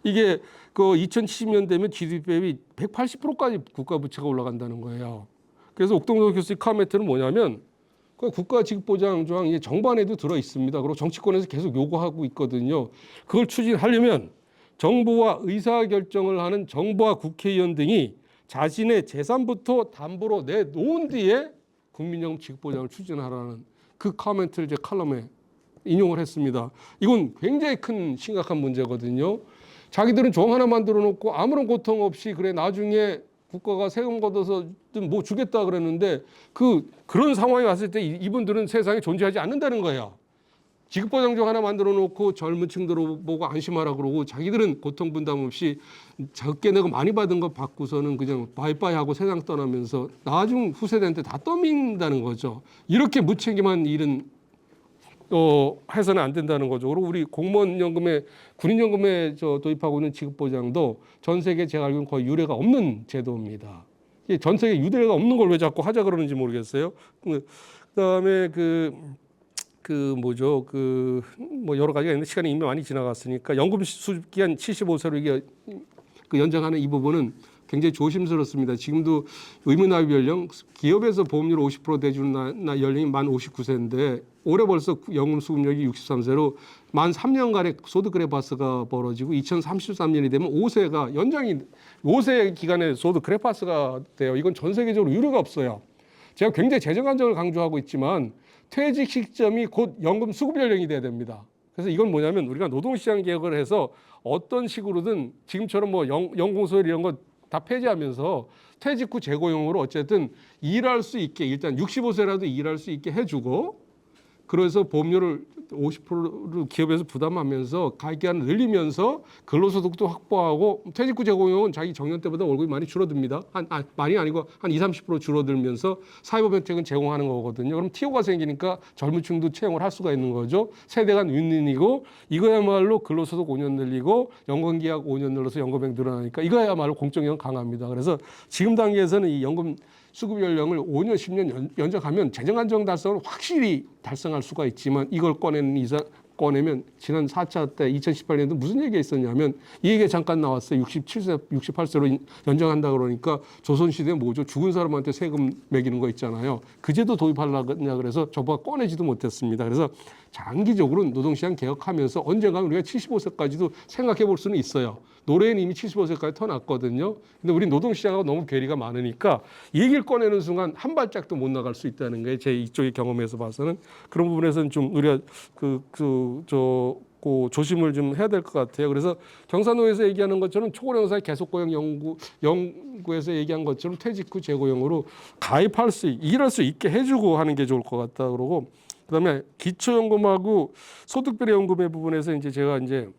Speaker 1: 이게 그 2070년 되면 GDP 대비 180%까지 국가 부채가 올라간다는 거예요. 그래서 옥동도 교수의 카멘트는 뭐냐면 그 국가 지급 보장 조항이 정반에도 들어 있습니다. 그리고 정치권에서 계속 요구하고 있거든요. 그걸 추진하려면 정부와 의사 결정을 하는 정부와 국회의원 등이 자신의 재산부터 담보로 내놓은 뒤에 국민연금 지급 보장을 추진하라는 그 코멘트를 제 칼럼에 인용을 했습니다. 이건 굉장히 큰 심각한 문제거든요. 자기들은 종 하나 만들어 놓고 아무런 고통 없이 그래 나중에 국가가 세금 걷어서 뭐 주겠다 그랬는데 그런 상황이 왔을 때 이분들은 세상에 존재하지 않는다는 거예요. 지급보장조 하나 만들어 놓고 젊은 층들 보고 안심하라 그러고 자기들은 고통 분담 없이 적게 내고 많이 받은 거 받고서는 그냥 바이바이 하고 세상 떠나면서 나중 후세대한테 다 떠민다는 거죠. 이렇게 무책임한 일은 해서는 안 된다는 거죠. 그리고 우리 공무원연금에 군인연금에 도입하고 있는 지급보장도 전 세계 제가 알기로는 거의 유례가 없는 제도입니다. 전 세계 유례가 없는 걸 왜 자꾸 하자 그러는지 모르겠어요. 그다음에 뭐 여러 가지가 있는데 시간이 이미 많이 지나갔으니까 연금 수집 기한 75세로 이게 연장하는 이 부분은 굉장히 조심스럽습니다. 지금도 의무납입 연령 기업에서 보험료 50% 대주는 연령이 만 59세인데 올해 벌써 연금 수급력이 63세로 만 3년간의 소득 그래파스가 벌어지고 2033년이 되면 5세가 연장이 5세 기간의 소득 그래파스가 돼요. 이건 전 세계적으로 유례가 없어요. 제가 굉장히 재정 안정을 강조하고 있지만 퇴직 시점이 곧 연금 수급 연령이 돼야 됩니다. 그래서 이건 뭐냐면 우리가 노동시장 개혁을 해서 어떤 식으로든 지금처럼 뭐 연공소일 이런 거 다 폐지하면서 퇴직 후 재고용으로 어쨌든 일할 수 있게 일단 65세라도 일할 수 있게 해주고 그래서 보험료를 50%를 기업에서 부담하면서 가입기간을 늘리면서 근로소득도 확보하고 퇴직 후 재고용은 자기 정년 때보다 월급이 많이 줄어듭니다. 많이 아니고 한 20-30% 줄어들면서 사회보험 혜택은 제공하는 거거든요. 그럼 TO가 생기니까 젊은 층도 채용을 할 수가 있는 거죠. 세대 간 윈윈이고 이거야말로 근로소득 5년 늘리고 연금기약 5년 늘려서 연금액 늘어나니까 이거야말로 공적영 강합니다. 그래서 지금 단계에서는 이 연금 수급 연령을 5년, 10년 연장하면 재정 안정 달성을 확실히 달성할 수가 있지만 이걸 꺼내면 지난 4차 때 2018년도 무슨 얘기가 있었냐면 이 얘기가 잠깐 나왔어요. 67세, 68세로 연장한다 그러니까 조선시대 뭐죠? 죽은 사람한테 세금 매기는 거 있잖아요. 그 제도 도입하려고 그래서 정부가 꺼내지도 못했습니다. 그래서 장기적으로는 노동시장 개혁하면서 언젠가 우리가 75세까지도 생각해 볼 수는 있어요. 노래는 이미 75세까지 터났거든요. 근데 우리 노동시장하고 너무 괴리가 많으니까 이 얘기를 꺼내는 순간 한 발짝도 못 나갈 수 있다는 게 제 이쪽의 경험에서 봐서는 그런 부분에서는 좀 우리가 조심을 좀 해야 될 것 같아요. 그래서 경사노에서 얘기하는 것처럼 초고령사의 계속고용 연구에서 얘기한 것처럼 퇴직 후 재고용으로 가입할 수 일할 수 있게 해주고 하는 게 좋을 것 같다 그러고 그다음에 기초연금하고 소득별의 연금의 부분에서 이제 제가 이제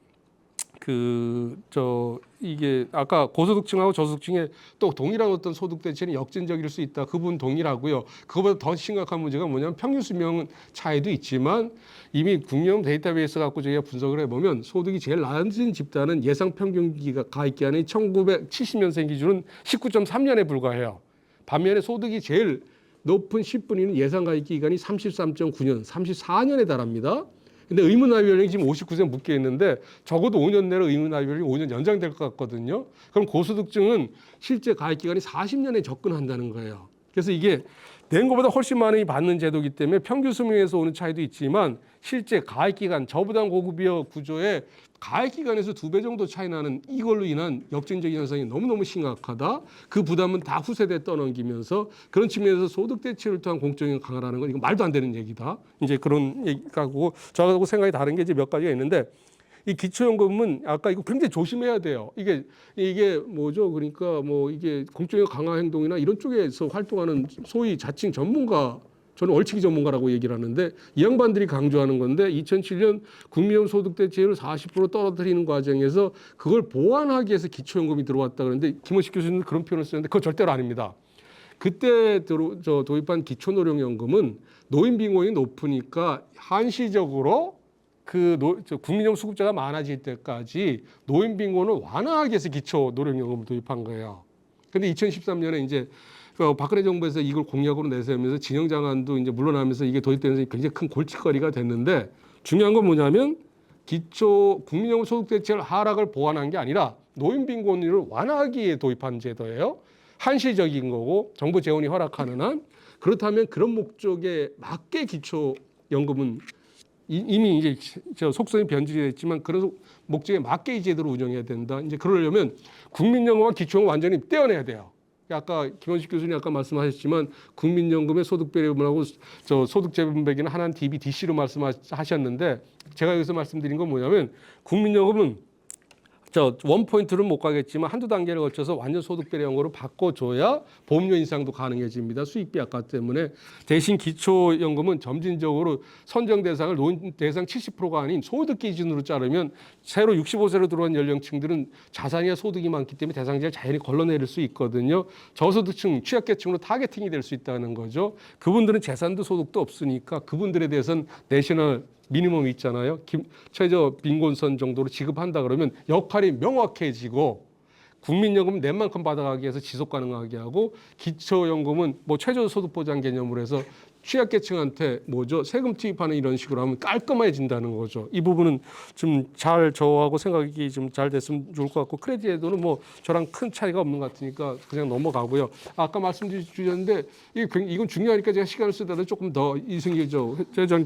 Speaker 1: 이게 아까 고소득층하고 저소득층에 또 동일한 어떤 소득 대체는 역전적일 수 있다. 그 부분 동일하고요. 그거보다 더 심각한 문제가 뭐냐면 평균 수명 차이도 있지만 이미 국민연금 데이터베이스 갖고 저희가 분석을 해보면 소득이 제일 낮은 집단은 예상 평균 가입 기간이 1970년생 기준은 19.3년에 불과해요. 반면에 소득이 제일 높은 10분위는 예상 가입 기간이 33.9년, 34년에 달합니다. 근데 의무납입 연령이 지금 59세 묶여 있는데 적어도 5년 내로 의무납입 연령이 5년 연장될 것 같거든요. 그럼 고소득층은 실제 가입 기간이 40년에 접근한다는 거예요. 그래서 이게 낸 것보다 훨씬 많이 받는 제도이기 때문에 평균 수명에서 오는 차이도 있지만 실제 가입 기간 저부담 고급여 구조의 가입 기간에서 2배 정도 차이 나는 이걸로 인한 역전적인 현상이 너무너무 심각하다. 그 부담은 다 후세대에 떠넘기면서 그런 측면에서 소득 대체를 통한 공적인 강화라는 건 이거 말도 안 되는 얘기다. 이제 그런 얘기하고 저하고 생각이 다른 게 이제 몇 가지가 있는데 이 기초연금은 아까 이거 굉장히 조심해야 돼요. 이게 뭐죠? 그러니까 뭐 이게 공적인 강화 행동이나 이런 쪽에서 활동하는 소위 자칭 전문가 저는 얼치기 전문가라고 얘기를 하는데 이 양반들이 강조하는 건데 2007년 국민연금 소득대체율을 40% 떨어뜨리는 과정에서 그걸 보완하기 위해서 기초연금이 들어왔다 그러는데 김원식 교수님은 그런 표현을 쓰는데 그거 절대로 아닙니다. 그때 도입한 기초노령연금은 노인 빈곤이 높으니까 한시적으로 국민연금 수급자가 많아질 때까지 노인 빈곤을 완화하기 위해서 기초노령연금을 도입한 거예요. 근데 2013년에 이제 박근혜 정부에서 이걸 공약으로 내세우면서 진영장관도 이제 물러나면서 이게 도입되면서 굉장히 큰 골칫거리가 됐는데 중요한 건 뭐냐면 기초 국민연금 소득대체율 하락을 보완한 게 아니라 노인 빈곤율을 완화하기 위해 도입한 제도예요. 한시적인 거고 정부 재원이 허락하는 한 그렇다면 그런 목적에 맞게 기초연금은 이미 이제 속성이 변질이 됐지만 그런 목적에 맞게 이 제도를 운영해야 된다. 이제 그러려면 국민연금과 기초연금 완전히 떼어내야 돼요. 아까 김원식 교수님 아까 말씀하셨지만 국민연금의 소득배분하고 소득재분배기는 하나는 DB, DC로 말씀하셨는데 제가 여기서 말씀드린 건 뭐냐면 국민연금은 원포인트는 못 가겠지만 한두 단계를 거쳐서 완전 소득배려형으로 바꿔줘야 보험료 인상도 가능해집니다. 수익비 악화 때문에. 대신 기초연금은 점진적으로 선정 대상을 노인 대상 70%가 아닌 소득 기준으로 자르면 새로 65세로 들어온 연령층들은 자산이나 소득이 많기 때문에 대상자를 자연히 걸러내릴 수 있거든요. 저소득층, 취약계층으로 타겟팅이 될 수 있다는 거죠. 그분들은 재산도 소득도 없으니까 그분들에 대해서는 내셔널 미니멈이 있잖아요. 최저 빈곤선 정도로 지급한다 그러면 역할이 명확해지고 국민연금은 낸 만큼 받아가기 위해서 지속 가능하게 하고 기초연금은 뭐 최저소득 보장 개념으로 해서 취약계층한테 세금 투입하는 이런 식으로 하면 깔끔해진다는 거죠. 이 부분은 좀 잘 저하고 생각이 좀 잘 됐으면 좋을 것 같고 크레딧 제도는 뭐 저랑 큰 차이가 없는 것 같으니까 그냥 넘어가고요. 아까 말씀 주셨는데 이건 중요하니까 제가 시간을 쓰더라도 조금 더 이승기죠.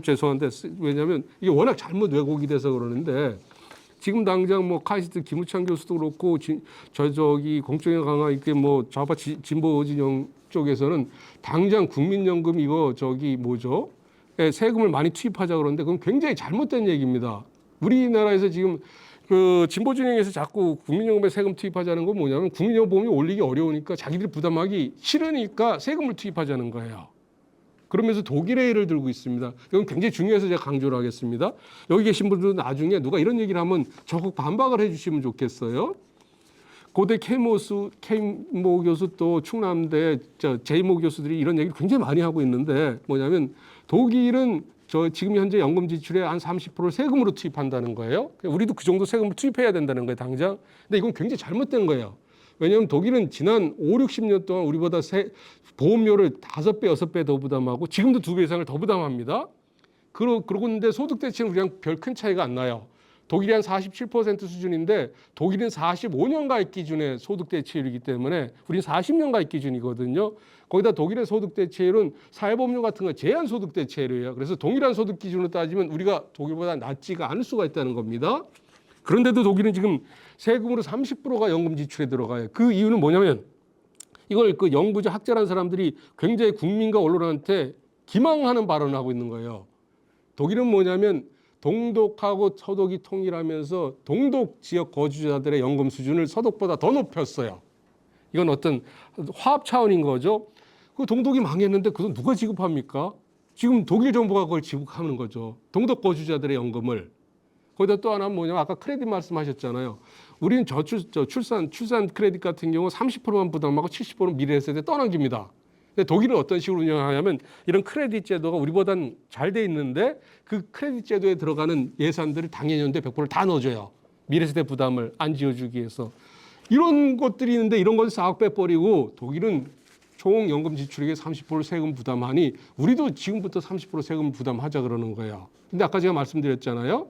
Speaker 1: 죄송한데 왜냐하면 이게 워낙 잘못 왜곡이 돼서 그러는데 지금 당장 뭐 카이스트 김우창 교수도 그렇고 공적인 강화 이렇게 뭐 좌파 진보 진영 쪽에서는 당장 국민연금 이거 세금을 많이 투입하자 그러는데 그건 굉장히 잘못된 얘기입니다. 우리나라에서 지금 그 진보 진영에서 자꾸 국민연금에 세금 투입하자는 건 뭐냐면 국민연금 보험이 올리기 어려우니까 자기들이 부담하기 싫으니까 세금을 투입하자는 거예요. 그러면서 독일의 예를 들고 있습니다. 이건 굉장히 중요해서 제가 강조를 하겠습니다. 여기 계신 분들은 나중에 누가 이런 얘기를 하면 적극 반박을 해주시면 좋겠어요. 고대 케이모 교수 또 충남대 제이모 교수들이 이런 얘기를 굉장히 많이 하고 있는데 뭐냐면 독일은 지금 현재 연금 지출의 한 30%를 세금으로 투입한다는 거예요. 우리도 그 정도 세금을 투입해야 된다는 거예요, 당장. 근데 이건 굉장히 잘못된 거예요. 왜냐하면 독일은 지난 5, 60년 동안 우리보다 보험료를 5배, 6배 더 부담하고 지금도 2배 이상을 더 부담합니다. 그런데 소득 대체는 우리랑 별 큰 차이가 안 나요. 독일이 한 47% 수준인데 독일은 45년 가입 기준의 소득 대체율이기 때문에 우리는 40년 가입 기준이거든요. 거기다 독일의 소득 대체율은 사회보험료 같은 거 제한 소득 대체율이에요. 그래서 동일한 소득 기준으로 따지면 우리가 독일보다 낮지가 않을 수가 있다는 겁니다. 그런데도 독일은 지금 세금으로 30%가 연금 지출에 들어가요. 그 이유는 뭐냐면 이걸 그 영부자 학자라는 사람들이 굉장히 국민과 언론한테 기망하는 발언을 하고 있는 거예요. 독일은 뭐냐면 동독하고 서독이 통일하면서 동독 지역 거주자들의 연금 수준을 서독보다 더 높였어요. 이건 어떤 화합 차원인 거죠. 그 동독이 망했는데 그건 누가 지급합니까? 지금 독일 정부가 그걸 지급하는 거죠. 동독 거주자들의 연금을. 거기다 또 하나는 뭐냐면 아까 크레딧 말씀하셨잖아요. 우리는 출산 크레딧 같은 경우 30%만 부담하고 70%는 미래 세대에 떠넘깁니다. 근데 독일은 어떤 식으로 운영하냐면 이런 크레딧 제도가 우리보다는 잘 돼 있는데 그 크레딧 제도에 들어가는 예산들을 당해년도에 100%를 다 넣어줘요. 미래 세대 부담을 안 지어주기 위해서. 이런 것들이 있는데 이런 건 싹 빼버리고 독일은 총 연금 지출액의 30% 세금 부담하니 우리도 지금부터 30% 세금 부담하자 그러는 거예요. 근데 아까 제가 말씀드렸잖아요.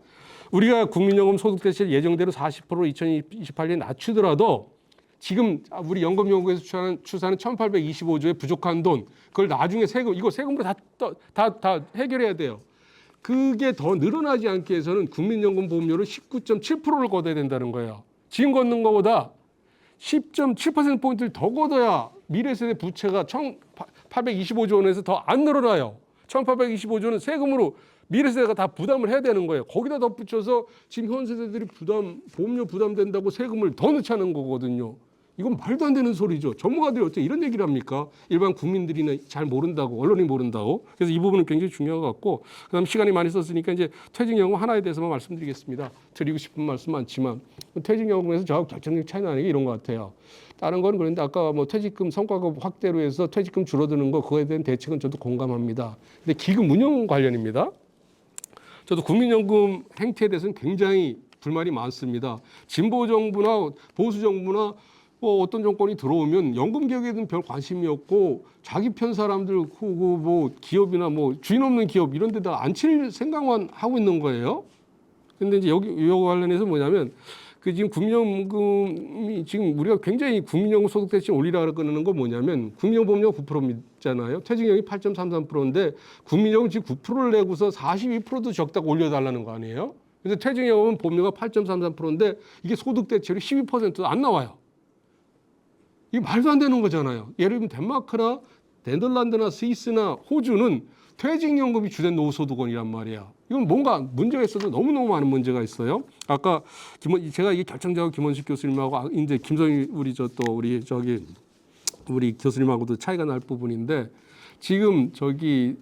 Speaker 1: 우리가 국민연금 소득대체를 예정대로 40%로 2028년에 낮추더라도 지금 우리 연금연구에서 추산하는 1,825조의 부족한 돈, 그걸 나중에 이거 세금으로 다 해결해야 돼요. 그게 더 늘어나지 않게 해서는 국민연금 보험료를 19.7%를 걷어야 된다는 거예요. 지금 걷는 것보다 10.7%포인트를 더 걷어야 미래세대 부채가 1,825조 원에서 더 안 늘어나요. 1,825조는 세금으로 미래세대가 다 부담을 해야 되는 거예요. 거기다 덧붙여서 지금 현 세대들이 보험료 부담된다고 세금을 더 넣자는 거거든요. 이건 말도 안 되는 소리죠. 전문가들이 어떻게 이런 얘기를 합니까? 일반 국민들이는 잘 모른다고, 언론이 모른다고. 그래서 이 부분은 굉장히 중요한 것 같고, 그다음 시간이 많이 썼으니까 이제 퇴직연금 하나에 대해서만 말씀드리겠습니다. 드리고 싶은 말씀 많지만 퇴직연금에서 저하고 결정적인 차이 나는 게 이런 것 같아요. 다른 건 그런데 아까 뭐 퇴직금 성과급 확대로 해서 퇴직금 줄어드는 거 그거에 대한 대책은 저도 공감합니다. 근데 기금 운영 관련입니다. 저도 국민연금 행태에 대해서는 굉장히 불만이 많습니다. 진보 정부나 보수 정부나 뭐 어떤 정권이 들어오면 연금 개혁에는 별 관심이 없고 자기 편 사람들 후고 뭐 기업이나 뭐 주인 없는 기업 이런 데다 앉힐 생각만 하고 있는 거예요. 근데 이제 여기 이거 관련해서 뭐냐면 그 지금 국민연금이 지금 우리가 굉장히 국민연금 소득 대신 올리라고 그러는 거 뭐냐면 국민연금보험료가 9%잖아요. 퇴직연금이 8.33%인데 국민연금 지금 9%를 내고서 42%도 적다고 올려달라는 거 아니에요? 그래서 퇴직연금은 보험료가 8.33%인데 이게 소득 대체율이 12%도 안 나와요. 이게 말도 안 되는 거잖아요. 예를 들면 덴마크나 네덜란드나 스위스나 호주는 퇴직연금이 주된 노후소득원이란 말이야. 이건 뭔가 문제가 있어도 너무너무 많은 문제가 있어요. 아까 제가 이게 결정적으로 김원식 교수님하고 이제 김성희 우리 교수님하고도 차이가 날 부분인데 지금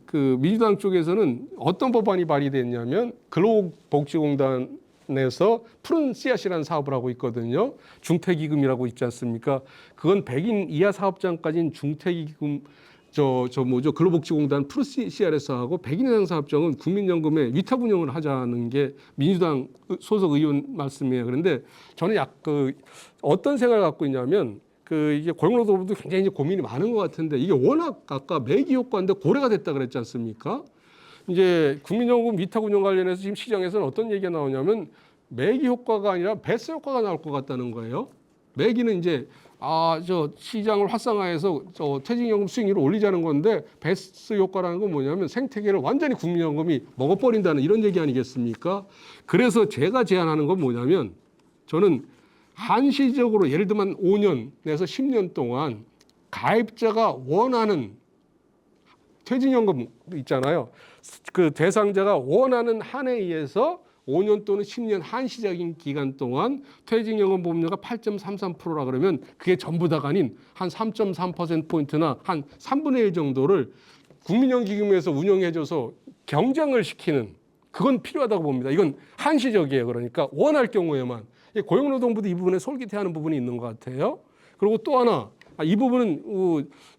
Speaker 1: 그 민주당 쪽에서는 어떤 법안이 발의됐냐면 근로복지공단에서 푸른 씨앗이라는 사업을 하고 있거든요. 중퇴기금이라고 있지 않습니까? 그건 100인 이하 사업장까지는 중퇴기금 근로복지공단 푸른 씨앗에서 하고 100인 이상 사업장은 국민연금에 위탁 운영을 하자는 게 민주당 소속 의원 말씀이에요. 그런데 저는 어떤 생각을 갖고 있냐면 이게 고용노동부도 굉장히 이제 고민이 많은 것 같은데 이게 워낙 아까 매기 효과인데 고래가 됐다 그랬지 않습니까? 이제 국민연금 위탁 운영 관련해서 지금 시장에서는 어떤 얘기가 나오냐면 매기 효과가 아니라 배스 효과가 나올 것 같다는 거예요. 매기는 이제 시장을 활성화해서 퇴직연금 수익률을 올리자는 건데 배스 효과라는 건 뭐냐면 생태계를 완전히 국민연금이 먹어버린다는 이런 얘기 아니겠습니까? 그래서 제가 제안하는 건 뭐냐면 저는 한시적으로 예를 들면 5년에서 10년 동안 가입자가 원하는 퇴직연금 있잖아요. 그 대상자가 원하는 한에 의해서 5년 또는 10년 한시적인 기간 동안 퇴직연금 보험료가 8.33%라 그러면 그게 전부 다가 아닌 한 3.3%포인트나 한 3분의 1 정도를 국민연금기금에서 운영해줘서 경쟁을 시키는 그건 필요하다고 봅니다. 이건 한시적이에요. 그러니까 원할 경우에만. 고용노동부도 이 부분에 솔깃해하는 부분이 있는 것 같아요. 그리고 또 하나 이 부분은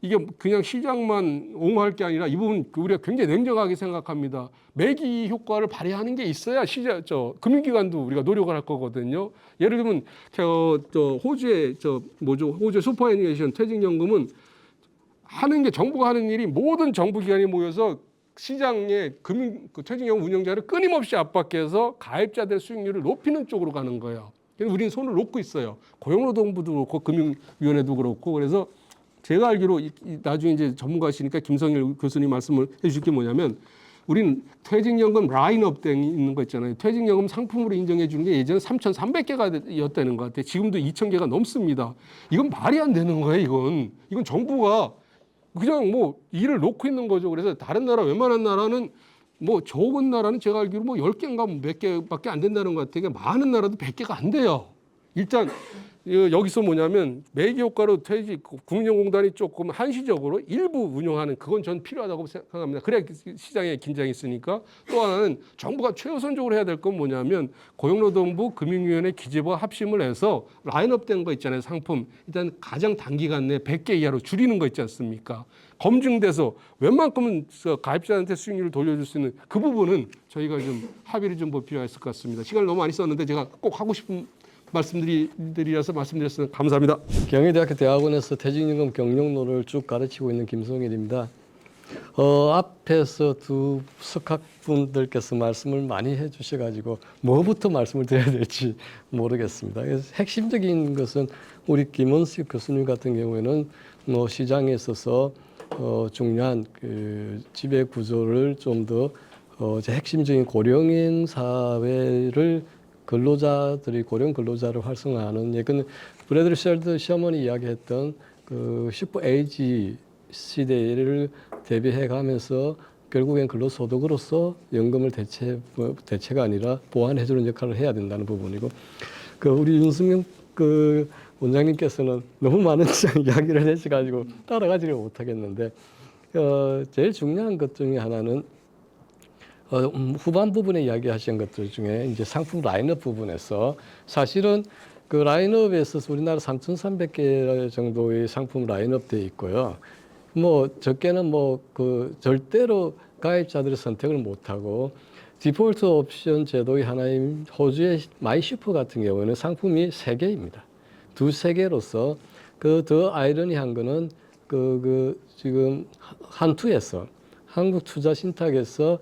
Speaker 1: 이게 그냥 시장만 옹호할 게 아니라 이 부분 우리가 굉장히 냉정하게 생각합니다. 매기 효과를 발휘하는 게 있어야 금융기관도 우리가 노력을 할 거거든요. 예를 들면 호주의 호주 슈퍼애니메이션 퇴직연금은 하는 게 정부가 하는 일이 모든 정부기관이 모여서 시장의 퇴직연금 운영자를 끊임없이 압박해서 가입자들 수익률을 높이는 쪽으로 가는 거예요. 우리는 손을 놓고 있어요. 고용노동부도 그렇고 금융위원회도 그렇고. 그래서 제가 알기로 나중에 이제 전문가시니까 김성일 교수님 말씀을 해주실 게 뭐냐면 우리는 퇴직연금 라인업 돼 있는 거 있잖아요. 퇴직연금 상품으로 인정해 주는 게 예전에 3,300개가였다는 것 같아요. 지금도 2,000개가 넘습니다. 이건 말이 안 되는 거예요. 이건 정부가 그냥 뭐 일을 놓고 있는 거죠. 그래서 다른 나라 웬만한 나라는 뭐 적은 나라는 제가 알기로 뭐 10개인가 몇 개밖에 안 된다는 것 같아요. 많은 나라도 100개가 안 돼요. 일단 여기서 뭐냐면 매기 효과로 국민연금공단이 조금 한시적으로 일부 운영하는 그건 전 필요하다고 생각합니다. 그래야 시장에 긴장이 있으니까. 또 하나는 정부가 최우선적으로 해야 될 건 뭐냐면 고용노동부 금융위원회 기재부와 합심을 해서 라인업된 거 있잖아요. 상품 일단 가장 단기간 내에 100개 이하로 줄이는 거 있지 않습니까? 검증돼서 웬만큼은 가입자한테 수익률을 돌려줄 수 있는 그 부분은 저희가 좀 합의를 좀 필요했을 것 같습니다. 시간을 너무 많이 썼는데 제가 꼭 하고 싶은 말씀드리라서 말씀드렸습니다. 감사합니다.
Speaker 3: 경희대학교 대학원에서 퇴직연금 경영론을 쭉 가르치고 있는 김성일입니다. 앞에서 두 석학분들께서 말씀을 많이 해주셔가지고 뭐부터 말씀을 드려야 될지 모르겠습니다. 그래서 핵심적인 것은 우리 김원식 교수님 같은 경우에는 시장에 있어서 중요한 그 지배 구조를 좀 더 핵심적인 고령인 사회를 고령 근로자를 활성화하는 예컨대 브래드리 셀드 시어머니 이야기했던 그 슈퍼 에이지 시대를 대비해 가면서 결국엔 근로소득으로서 연금을 대체가 아니라 보완해주는 역할을 해야 된다는 부분이고, 우리 윤승용 원장님께서는 너무 많은 이야기를 해주가지고 따라가지를 못하겠는데 제일 중요한 것 중에 하나는 후반 부분에 이야기하신 것들 중에 이제 상품 라인업 부분에서 사실은 그 라인업에서 우리나라 3,300개 정도의 상품 라인업 돼 있고요. 뭐 적게는 뭐 그 절대로 가입자들의 선택을 못하고 디폴트 옵션 제도의 하나인 호주의 마이슈퍼 같은 경우는 상품이 3개입니다. 두세 개로서 그 더 아이러니한 거는 그 지금 한투에서 한국투자신탁에서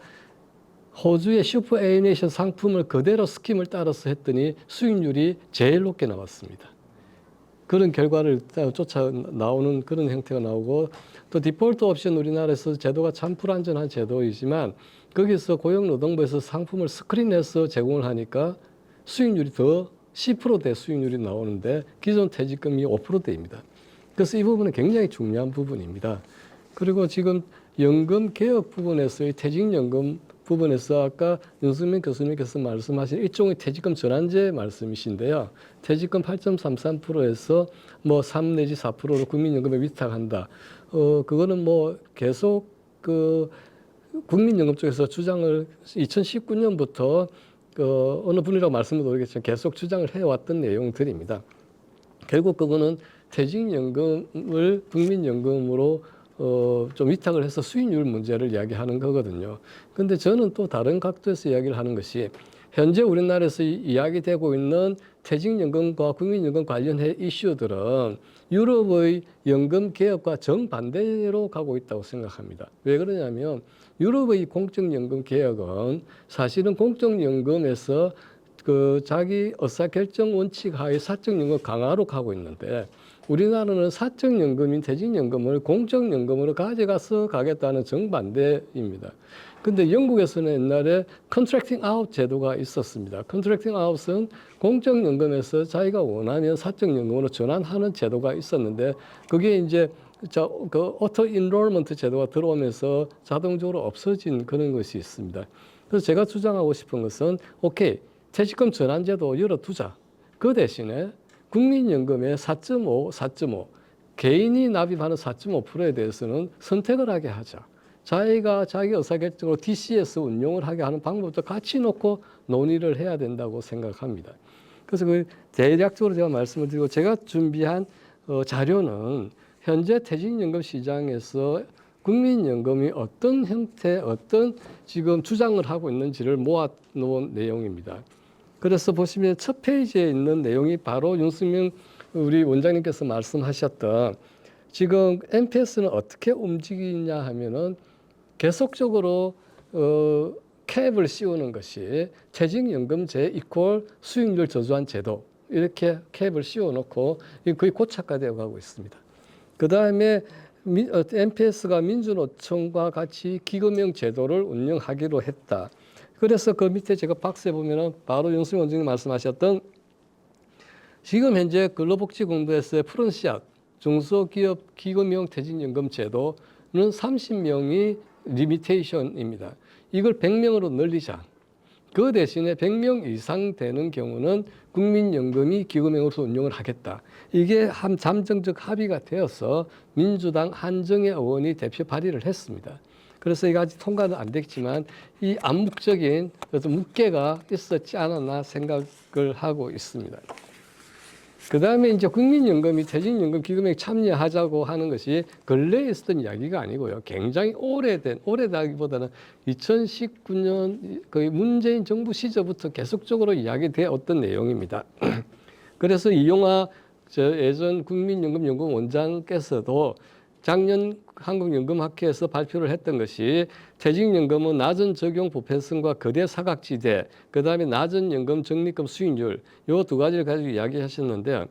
Speaker 3: 호주의 슈퍼 A네이션 상품을 그대로 스킴을 따라서 했더니 수익률이 제일 높게 나왔습니다. 그런 결과를 쫓아 나오는 그런 형태가 나오고 또 디폴트 옵션 우리나라에서 제도가 참 불안전한 제도이지만 거기서 고용노동부에서 상품을 스크린해서 제공을 하니까 수익률이 더 10%대 수익률이 나오는데 기존 퇴직금이 5%대입니다. 그래서 이 부분은 굉장히 중요한 부분입니다. 그리고 지금 연금 개혁 부분에서의 퇴직연금 부분에서 아까 윤수민 교수님께서 말씀하신 일종의 퇴직금 전환제 말씀이신데요. 퇴직금 8.33%에서 뭐 3 내지 4%로 국민연금에 위탁한다. 그거는 뭐 계속 그 국민연금 쪽에서 주장을 2019년부터 어느 분이라고 말씀을 모르겠지만 계속 주장을 해왔던 내용들입니다. 결국 그거는 퇴직연금을 국민연금으로 좀 위탁을 해서 수익률 문제를 이야기하는 거거든요. 근데 저는 또 다른 각도에서 이야기를 하는 것이 현재 우리나라에서 이야기되고 있는 퇴직연금과 국민연금 관련해 이슈들은 유럽의 연금 개혁과 정반대로 가고 있다고 생각합니다. 왜 그러냐면 유럽의 공적연금 개혁은 사실은 공적연금에서 그 자기 의사결정 원칙 하에 사적연금 강화로 가고 있는데 우리나라는 사적연금인 퇴직연금을 공적연금으로 가져가서 가겠다는 정반대입니다. 근데 영국에서는 옛날에 컨트랙팅 아웃 제도가 있었습니다. 컨트랙팅 아웃은 공적연금에서 자기가 원하면 사적연금으로 전환하는 제도가 있었는데 그게 이제 그 오토 인롤먼트 제도가 들어오면서 자동적으로 없어진 그런 것이 있습니다. 그래서 제가 주장하고 싶은 것은 오케이, 퇴직금 전환제도 열어두자. 그 대신에 국민연금의 4.5 개인이 납입하는 4.5%에 대해서는 선택을 하게 하자. 자기가 자기 의사결정으로 DCS 운용을 하게 하는 방법도 같이 놓고 논의를 해야 된다고 생각합니다. 그래서 그 대략적으로 제가 말씀을 드리고 제가 준비한 자료는 현재 퇴직연금 시장에서 국민연금이 어떤 형태, 어떤 지금 주장을 하고 있는지를 모아놓은 내용입니다. 그래서 보시면 첫 페이지에 있는 내용이 바로 윤수명 우리 원장님께서 말씀하셨던 지금 NPS는 어떻게 움직이냐 하면은 계속적으로 캡을 씌우는 것이 퇴직연금제 이퀄 수익률 저조한 제도 이렇게 캡을 씌워놓고 거의 고착화되어 가고 있습니다. 그 다음에 NPS가 민주노총과 같이 기금형 제도를 운영하기로 했다. 그래서 그 밑에 제가 박스에 보면은 바로 윤수민 원장님 말씀하셨던 지금 현재 근로복지공부에서의 프런시앗 중소기업 기금형 퇴직연금 제도는 30명이 리미테이션입니다. 이걸 100명으로 늘리자. 그 대신에 100명 이상 되는 경우는 국민연금이 기금형으로 운용을 하겠다. 이게 한 잠정적 합의가 되어서 민주당 한정혜 의원이 대표 발의를 했습니다. 그래서 이거 아직 통과는 안 됐지만 이 암묵적인 묵계가 있었지 않았나 생각을 하고 있습니다. 그 다음에 이제 국민연금이 퇴직연금 기금에 참여하자고 하는 것이 근래에 있었던 이야기가 아니고요. 굉장히 오래다기보다는 2019년 거의 문재인 정부 시절부터 계속적으로 이야기되었던 내용입니다. 그래서 이용하 예전 국민연금연구원 원장께서도 작년 한국연금학회에서 발표를 했던 것이 퇴직연금은 낮은 적용 보편성과 거대 사각지대, 그 다음에 낮은 연금 적립금 수익률 이 두 가지를 가지고 이야기하셨는데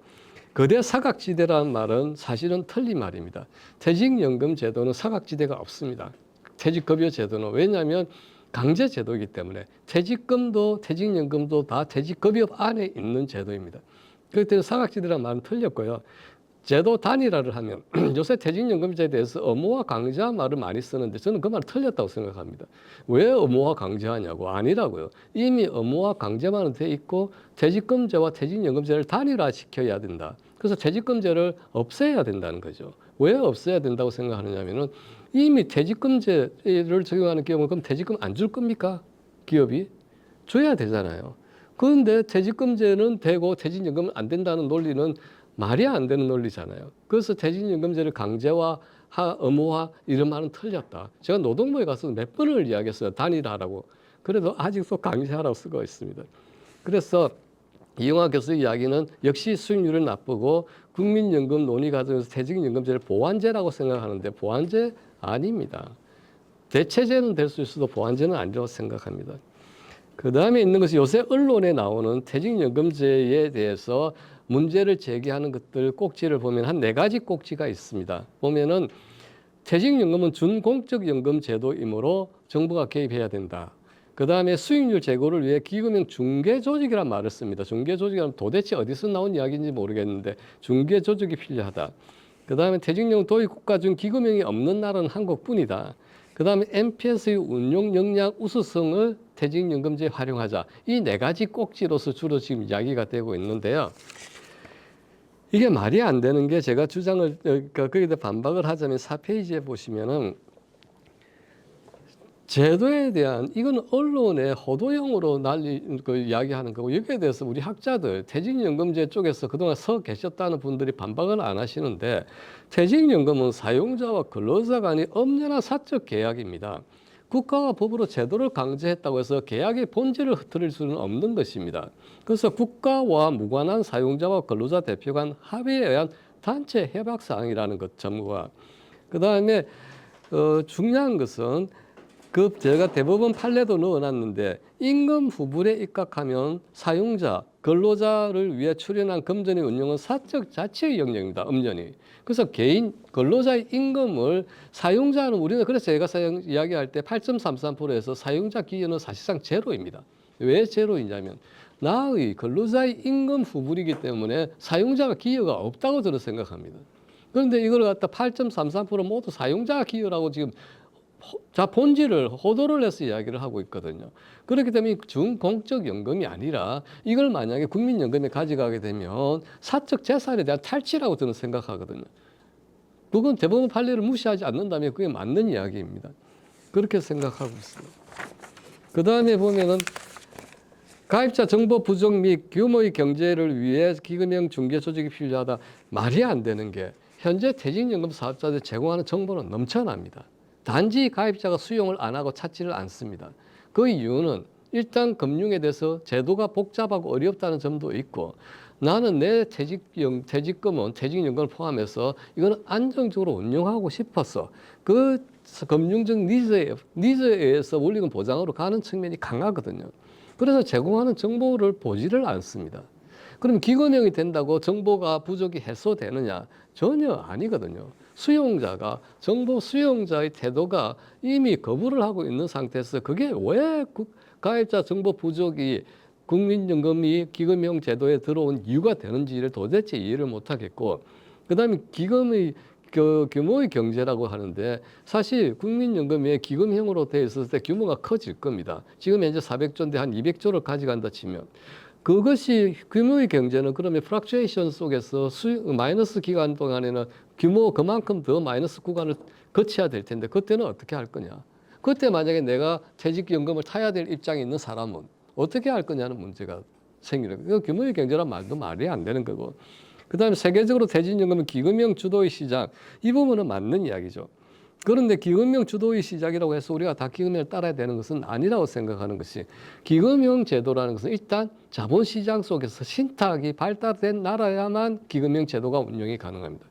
Speaker 3: 거대 사각지대라는 말은 사실은 틀린 말입니다. 퇴직연금 제도는 사각지대가 없습니다. 퇴직급여 제도는 왜냐하면 강제 제도이기 때문에 퇴직금도 퇴직연금도 다 퇴직급여 안에 있는 제도입니다. 그렇기 때문에 사각지대라는 말은 틀렸고요. 제도 단일화를 하면 요새 퇴직연금제에 대해서 의무화 강제화 말을 많이 쓰는데 저는 그 말 틀렸다고 생각합니다. 왜 의무화 강제하냐고. 아니라고요. 이미 의무화 강제만은 돼 있고 퇴직금제와 퇴직연금제를 단일화시켜야 된다. 그래서 퇴직금제를 없애야 된다는 거죠. 왜 없애야 된다고 생각하느냐면은 이미 퇴직금제를 적용하는 기업은 그럼 퇴직금 안 줄 겁니까? 기업이 줘야 되잖아요. 그런데 퇴직금제는 되고 퇴직연금은 안 된다는 논리는 말이 안 되는 논리잖아요. 그래서 퇴직연금제를 강제화, 의무화 이런 말은 틀렸다. 제가 노동부에 가서 몇 번을 이야기했어요. 단일화라고. 그래도 아직도 강제하라고 쓰고 있습니다. 그래서 이용화 교수의 이야기는 역시 수익률은 나쁘고 국민연금 논의 과정에서 퇴직연금제를 보완제라고 생각하는데 보완제 아닙니다. 대체제는 될 수 있어도 보완제는 아니라고 생각합니다. 그 다음에 있는 것이 요새 언론에 나오는 퇴직연금제에 대해서 문제를 제기하는 것들 꼭지를 보면 한 4가지 꼭지가 있습니다. 보면은 퇴직연금은 준공적연금 제도이므로 정부가 개입해야 된다. 그 다음에 수익률 제고를 위해 기금형 중개조직이란 말을 씁니다. 중개조직이란 도대체 어디서 나온 이야기인지 모르겠는데 중개조직이 필요하다. 그 다음에 퇴직연금 도입 국가 중 기금형이 없는 나라는 한국뿐이다. 그 다음에 NPS의 운용 역량 우수성을 퇴직연금제에 활용하자. 이 4가지 꼭지로서 주로 지금 이야기가 되고 있는데요. 이게 말이 안 되는 게 제가 주장을 거기에 대해 반박을 하자면 4페이지에 보시면은 제도에 대한 이건 언론의 호도형으로 이야기하는 거고 여기에 대해서 우리 학자들 퇴직연금제 쪽에서 그동안 서 계셨다는 분들이 반박을 안 하시는데 퇴직연금은 사용자와 근로자 간의 엄연한 사적 계약입니다. 국가가 법으로 제도를 강제했다고 해서 계약의 본질을 흐트릴 수는 없는 것입니다. 그래서 국가와 무관한 사용자와 근로자 대표 간 합의에 의한 단체 협약 사항이라는 것 전부가. 그다음에 중요한 것은 제가 대법원 판례도 넣어놨는데 임금 후불에 입각하면 사용자, 근로자를 위해 출연한 금전의 운용은 사적 자치의 영역입니다. 엄연히. 그래서 개인 근로자의 임금을 사용자는 우리는 그래서 제가 이야기할 때 8.33%에서 사용자 기여는 사실상 제로입니다. 왜 제로이냐면 나의 근로자의 임금 후불이기 때문에 사용자가 기여가 없다고 저는 생각합니다. 그런데 이걸 갖다 8.33% 모두 사용자 기여라고 지금 본질을 호도를 해서 이야기를 하고 있거든요. 그렇기 때문에 준공적 연금이 아니라 이걸 만약에 국민연금에 가져가게 되면 사적 재산에 대한 탈취라고 저는 생각하거든요. 그건 대법원 판례를 무시하지 않는다면 그게 맞는 이야기입니다. 그렇게 생각하고 있습니다. 그 다음에 보면은 가입자 정보 부족 및 규모의 경제를 위해 기금형 중개 조직이 필요하다. 말이 안 되는 게 현재 퇴직연금 사업자들 제공하는 정보는 넘쳐납니다. 단지 가입자가 수용을 안 하고 찾지를 않습니다. 그 이유는 일단 금융에 대해서 제도가 복잡하고 어렵다는 점도 있고 나는 내 퇴직금은 퇴직연금을 포함해서 이거는 안정적으로 운영하고 싶어서 그 금융적 니즈에 의해서 원리금 보장으로 가는 측면이 강하거든요. 그래서 제공하는 정보를 보지를 않습니다. 그럼 기금형이 된다고 정보가 부족이 해소되느냐? 전혀 아니거든요. 수용자가 정보 수용자의 태도가 이미 거부를 하고 있는 상태에서 그게 왜 가입자 정보 부족이 국민연금이 기금형 제도에 들어온 이유가 되는지를 도대체 이해를 못하겠고 그다음에 기금의 규모의 경제라고 하는데 사실 국민연금이 기금형으로 되어 있었을 때 규모가 커질 겁니다. 지금 현재 400조인데 한 200조를 가져간다 치면 그것이 규모의 경제는 그러면 플럭추에이션 속에서 마이너스 기간 동안에는 규모 그만큼 더 마이너스 구간을 거쳐야 될 텐데 그때는 어떻게 할 거냐. 그때 만약에 내가 퇴직연금을 타야 될 입장에 있는 사람은 어떻게 할 거냐는 문제가 생기는 거예요. 규모의 경제란 말도 말이 안 되는 거고. 그다음에 세계적으로 퇴직연금은 기금형 주도의 시장. 이 부분은 맞는 이야기죠. 그런데 기금형 주도의 시작이라고 해서 우리가 다 기금형을 따라야 되는 것은 아니라고 생각하는 것이 기금형 제도라는 것은 일단 자본시장 속에서 신탁이 발달된 나라야만 기금형 제도가 운영이 가능합니다.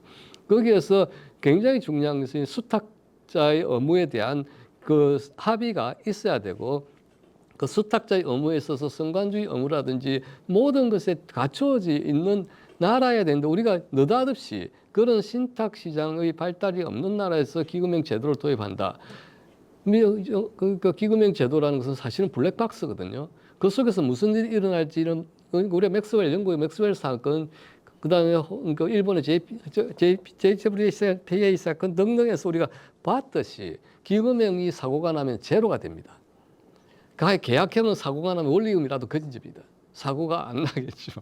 Speaker 3: 거기에서 굉장히 중요한 것은 수탁자의 의무에 대한 그 합의가 있어야 되고 그 수탁자의 의무에 있어서 성관주의 의무라든지 모든 것에 갖추어져 있는 나라야 되는데 우리가 느닷없이 그런 신탁 시장의 발달이 없는 나라에서 기금형 제도를 도입한다. 그 기금형 제도라는 것은 사실은 블랙박스거든요. 그 속에서 무슨 일이 일어날지는 우리가 맥스웰 영국의 맥스웰 사건 그다음에 일본의 JWPA 사건 등등에서 우리가 봤듯이 기금형이 사고가 나면 제로가 됩니다. 계약해놓은 사고가 나면 원리금이라도 거짓입니다. 사고가 안 나겠죠.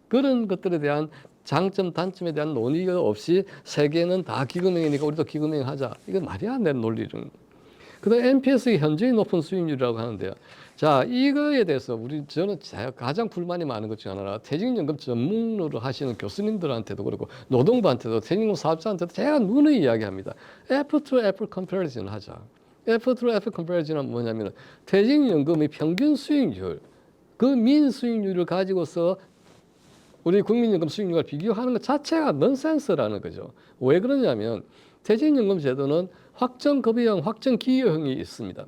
Speaker 3: 그런 것들에 대한 장점 단점에 대한 논의가 없이 세계는 다 기금형이니까 우리도 기금형 하자. 이건 말이 안 되는 논리는. 그다음 NPS의 현저히 높은 수익률이라고 하는데요. 자, 이거에 대해서 저는 가장 불만이 많은 것 중 하나가 퇴직연금 전문으로 하시는 교수님들한테도 그렇고 노동부한테도 퇴직연금 사업자한테도 제가 누누이 이야기합니다. 애플 투 애플 컴패리즌 하자. 애플 투 애플 컴패리즌은 뭐냐면 퇴직연금의 평균 수익률, 그 민 수익률을 가지고서 우리 국민연금 수익률과 비교하는 것 자체가 넌센스라는 거죠. 왜 그러냐면 퇴직연금 제도는 확정급여형, 확정기여형이 있습니다.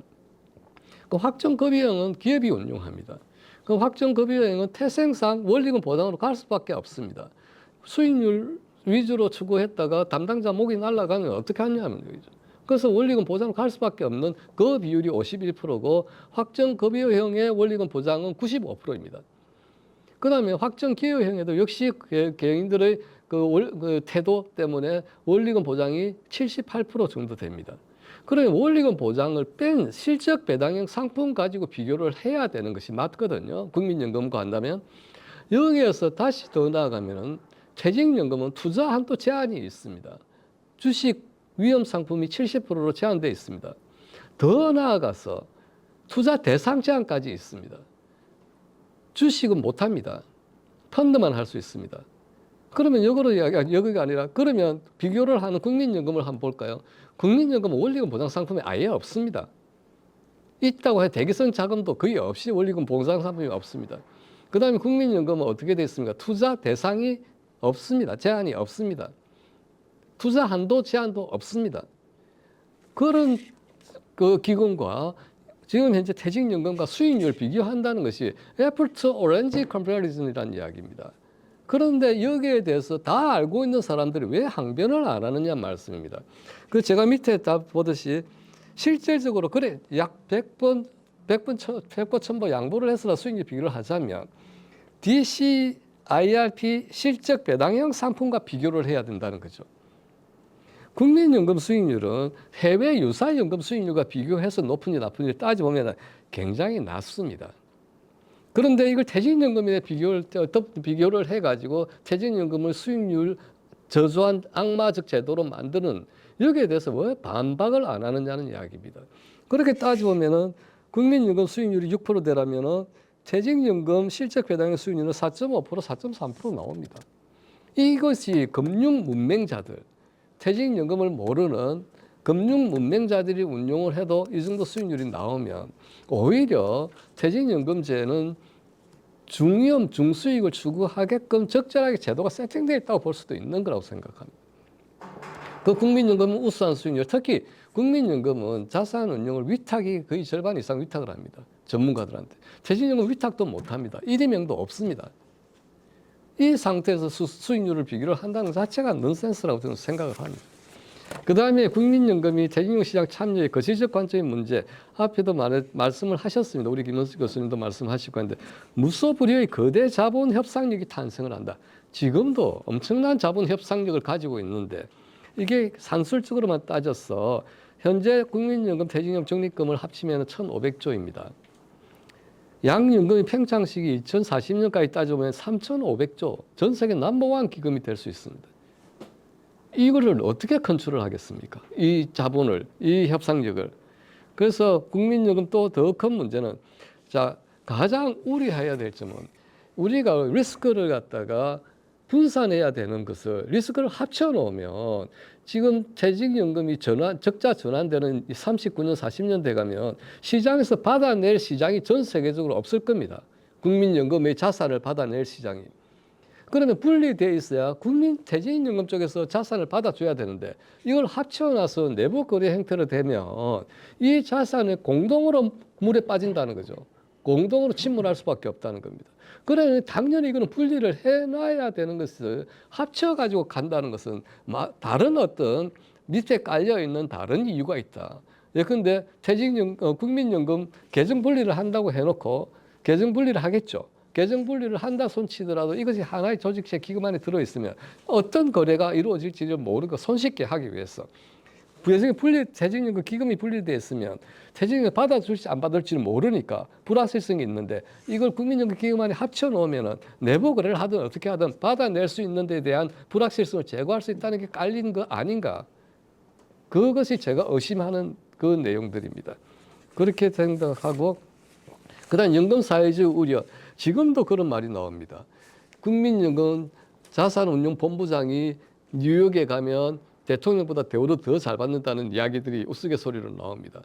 Speaker 3: 그 확정급여형은 기업이 운용합니다. 그 확정급여형은 태생상 원리금 보장으로 갈 수밖에 없습니다. 수익률 위주로 추구했다가 담당자 목이 날아가면 어떻게 하냐면 거죠. 그래서 원리금 보장으로 갈 수밖에 없는 그 비율이 51%고 확정급여형의 원리금 보장은 95%입니다. 그 다음에 확정기여형에도 역시 개인들의 그 태도 때문에 원리금 보장이 78% 정도 됩니다. 그러면 원리금 보장을 뺀 실적 배당형 상품 가지고 비교를 해야 되는 것이 맞거든요. 국민연금과 한다면. 여기에서 다시 더 나아가면은 퇴직연금은 투자 한도 제한이 있습니다. 주식 위험 상품이 70%로 제한되어 있습니다. 더 나아가서 투자 대상 제한까지 있습니다. 주식은 못합니다. 펀드만 할 수 있습니다. 그러면 여기가 아니라 그러면 비교를 하는 국민연금을 한번 볼까요? 국민연금은 원리금 보장 상품이 아예 없습니다. 있다고 해도 대기성 자금도 거의 없이 원리금 보장 상품이 없습니다. 그 다음에 국민연금은 어떻게 되어 있습니까? 투자 대상이 없습니다. 제한이 없습니다. 투자 한도 제한도 없습니다. 그런 그 기금과 지금 현재 퇴직연금과 수익률 비교한다는 것이 애플 투 오렌지 컴패리즌이라는 이야기입니다. 그런데 여기에 대해서 다 알고 있는 사람들이 왜 항변을 안 하느냐 말씀입니다. 그 제가 밑에 다 보듯이 실질적으로 그래 약 100번 1000번 양보를 해서 수익률 비교를 하자면 DCIRP 실적 배당형 상품과 비교를 해야 된다는 거죠. 국민연금 수익률은 해외 유사연금 수익률과 비교해서 높은지 나쁜지 따져보면 굉장히 낮습니다. 그런데 이걸 퇴직연금에 비교를 해가지고 퇴직연금을 수익률 저조한 악마적 제도로 만드는 여기에 대해서 왜 반박을 안 하느냐는 이야기입니다. 그렇게 따져보면은 국민연금 수익률이 6%대라면은 퇴직연금 실적 배당의 수익률은 4.5%, 4.3% 나옵니다. 이것이 금융 문맹자들, 퇴직연금을 모르는 금융 문맹자들이 운용을 해도 이 정도 수익률이 나오면 오히려 퇴직연금제는 중위험, 중수익을 추구하게끔 적절하게 제도가 세팅되어 있다고 볼 수도 있는 거라고 생각합니다. 그 국민연금은 우수한 수익률, 특히 국민연금은 자산 운용을 위탁이 거의 절반 이상 위탁을 합니다. 전문가들한테. 퇴직연금 위탁도 못합니다. 1인명도 없습니다. 이 상태에서 수익률을 비교를 한다는 것 자체가 넌센스라고 저는 생각을 합니다. 그 다음에 국민연금이 퇴직연금 시장 참여의 거시적 관점의 문제, 앞에도 말씀을 하셨습니다. 우리 김원수 교수님도 말씀하시고 했는데 무소불위의 거대 자본 협상력이 탄생을 한다. 지금도 엄청난 자본 협상력을 가지고 있는데 이게 산술적으로만 따져서 현재 국민연금, 퇴직연금, 적립금을 합치면 1,500조입니다. 양연금의 팽창식이 2040년까지 따져보면 3,500조, 전 세계 넘버원 기금이 될 수 있습니다. 이거를 어떻게 컨트롤 하겠습니까? 이 자본을, 이 협상력을. 그래서 국민연금 또 더 큰 문제는 자, 가장 우려해야 될 점은 우리가 리스크를 갖다가 분산해야 되는 것을 리스크를 합쳐 놓으면 지금 퇴직연금이 적자 전환되는 39년, 40년 돼 가면 시장에서 받아낼 시장이 전 세계적으로 없을 겁니다. 국민연금의 자산을 받아낼 시장이. 그러면 분리되어 있어야 퇴직연금 쪽에서 자산을 받아줘야 되는데 이걸 합쳐놔서 내부 거래 형태로 되면 이 자산이 공동으로 물에 빠진다는 거죠. 공동으로 침몰할 수밖에 없다는 겁니다. 그러면 당연히 이거는 분리를 해놔야 되는 것을 합쳐가지고 간다는 것은 다른 어떤 밑에 깔려있는 다른 이유가 있다. 예컨대 국민연금 계정 분리를 한다고 해놓고 계정 분리를 하겠죠. 계정 분리를 한다 손치더라도 이것이 하나의 조직체 기금 안에 들어있으면 어떤 거래가 이루어질지를 모르고 손쉽게 하기 위해서 부예정이 퇴직연금 기금이 분리돼 있으면 퇴직연금 받아줄지 안 받을지는 모르니까 불확실성이 있는데 이걸 국민연금 기금 안에 합쳐 놓으면은 내부 거래를 하든 어떻게 하든 받아낼 수 있는 데 대한 불확실성을 제거할 수 있다는 게 깔린 거 아닌가? 그것이 제가 의심하는 그 내용들입니다. 그렇게 생각하고 그다음 연금 사회적 우려. 지금도 그런 말이 나옵니다. 국민연금 자산운용본부장이 뉴욕에 가면 대통령보다 대우를 더 잘 받는다는 이야기들이 우스갯소리로 나옵니다.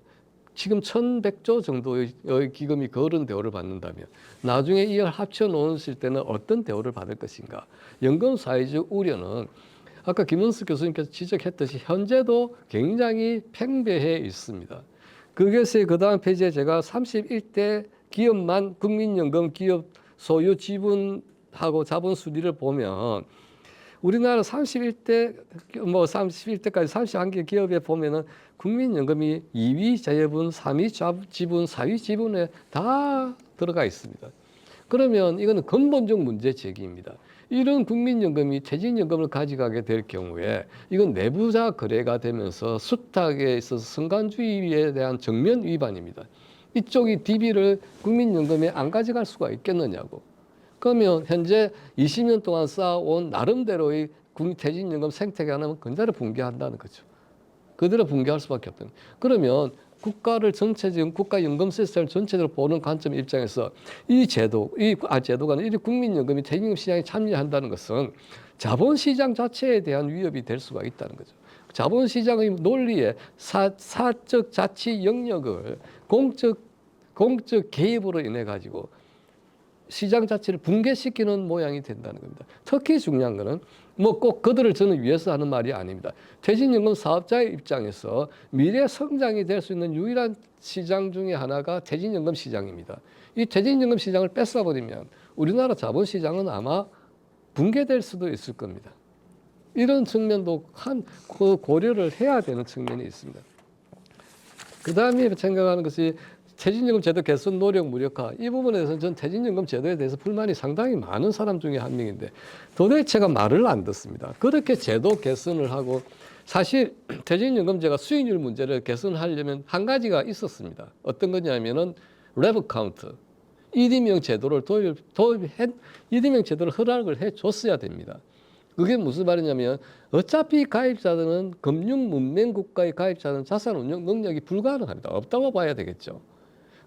Speaker 3: 지금 1,100조 정도의 기금이 그런 대우를 받는다면 나중에 이걸 합쳐 놓으실 때는 어떤 대우를 받을 것인가. 연금 사회적 우려는 아까 김은수 교수님께서 지적했듯이 현재도 굉장히 팽배해 있습니다. 그것이 그 다음 페이지에 제가 31대 기업만 국민연금 기업 소유 지분하고 자본 순위를 보면 우리나라 31대까지 31개 기업에 보면은 국민연금이 2위 자회분, 3위 지분, 4위 지분에 다 들어가 있습니다. 그러면 이거는 근본적 문제 제기입니다. 이런 국민연금이 퇴직연금을 가져가게 될 경우에 이건 내부자 거래가 되면서 수탁에 있어서 선관주의에 대한 정면 위반입니다. 이쪽이 DB를 국민연금에 안 가져갈 수가 있겠느냐고. 그러면 현재 20년 동안 쌓아온 나름대로의 퇴직연금 생태계 하나는 그대로 붕괴한다는 거죠. 그대로 붕괴할 수밖에 없다. 그러면 국가를 전체적인 국가연금 시스템을 전체적으로 보는 관점 입장에서 이 제도가 아니라 이 국민연금이 퇴직연금 시장에 참여한다는 것은 자본시장 자체에 대한 위협이 될 수가 있다는 거죠. 자본시장의 논리에 사적 자치 영역을 공적 개입으로 인해 가지고 시장 자체를 붕괴시키는 모양이 된다는 겁니다. 특히 중요한 거는 뭐 꼭 그들을 저는 위해서 하는 말이 아닙니다. 퇴직연금 사업자의 입장에서 미래 성장이 될 수 있는 유일한 시장 중에 하나가 퇴직연금 시장입니다. 이 퇴직연금 시장을 뺏어버리면 우리나라 자본시장은 아마 붕괴될 수도 있을 겁니다. 이런 측면도 고려를 해야 되는 측면이 있습니다. 그 다음에 생각하는 것이 퇴직연금 제도 개선 노력 무력화. 이 부분에 대해서는 전 퇴직연금 제도에 대해서 불만이 상당히 많은 사람 중에 한 명인데 도대체가 말을 안 듣습니다. 그렇게 제도 개선을 하고 사실 퇴직연금제가 수익률 문제를 개선하려면 한 가지가 있었습니다. 어떤 거냐면은 레브 카운트. 이재명 제도를 이재명 제도를 허락을 해줬어야 됩니다. 그게 무슨 말이냐면 어차피 가입자들은 금융 문명 국가의 가입자는 자산 운용 능력이 불가능합니다. 없다고 봐야 되겠죠.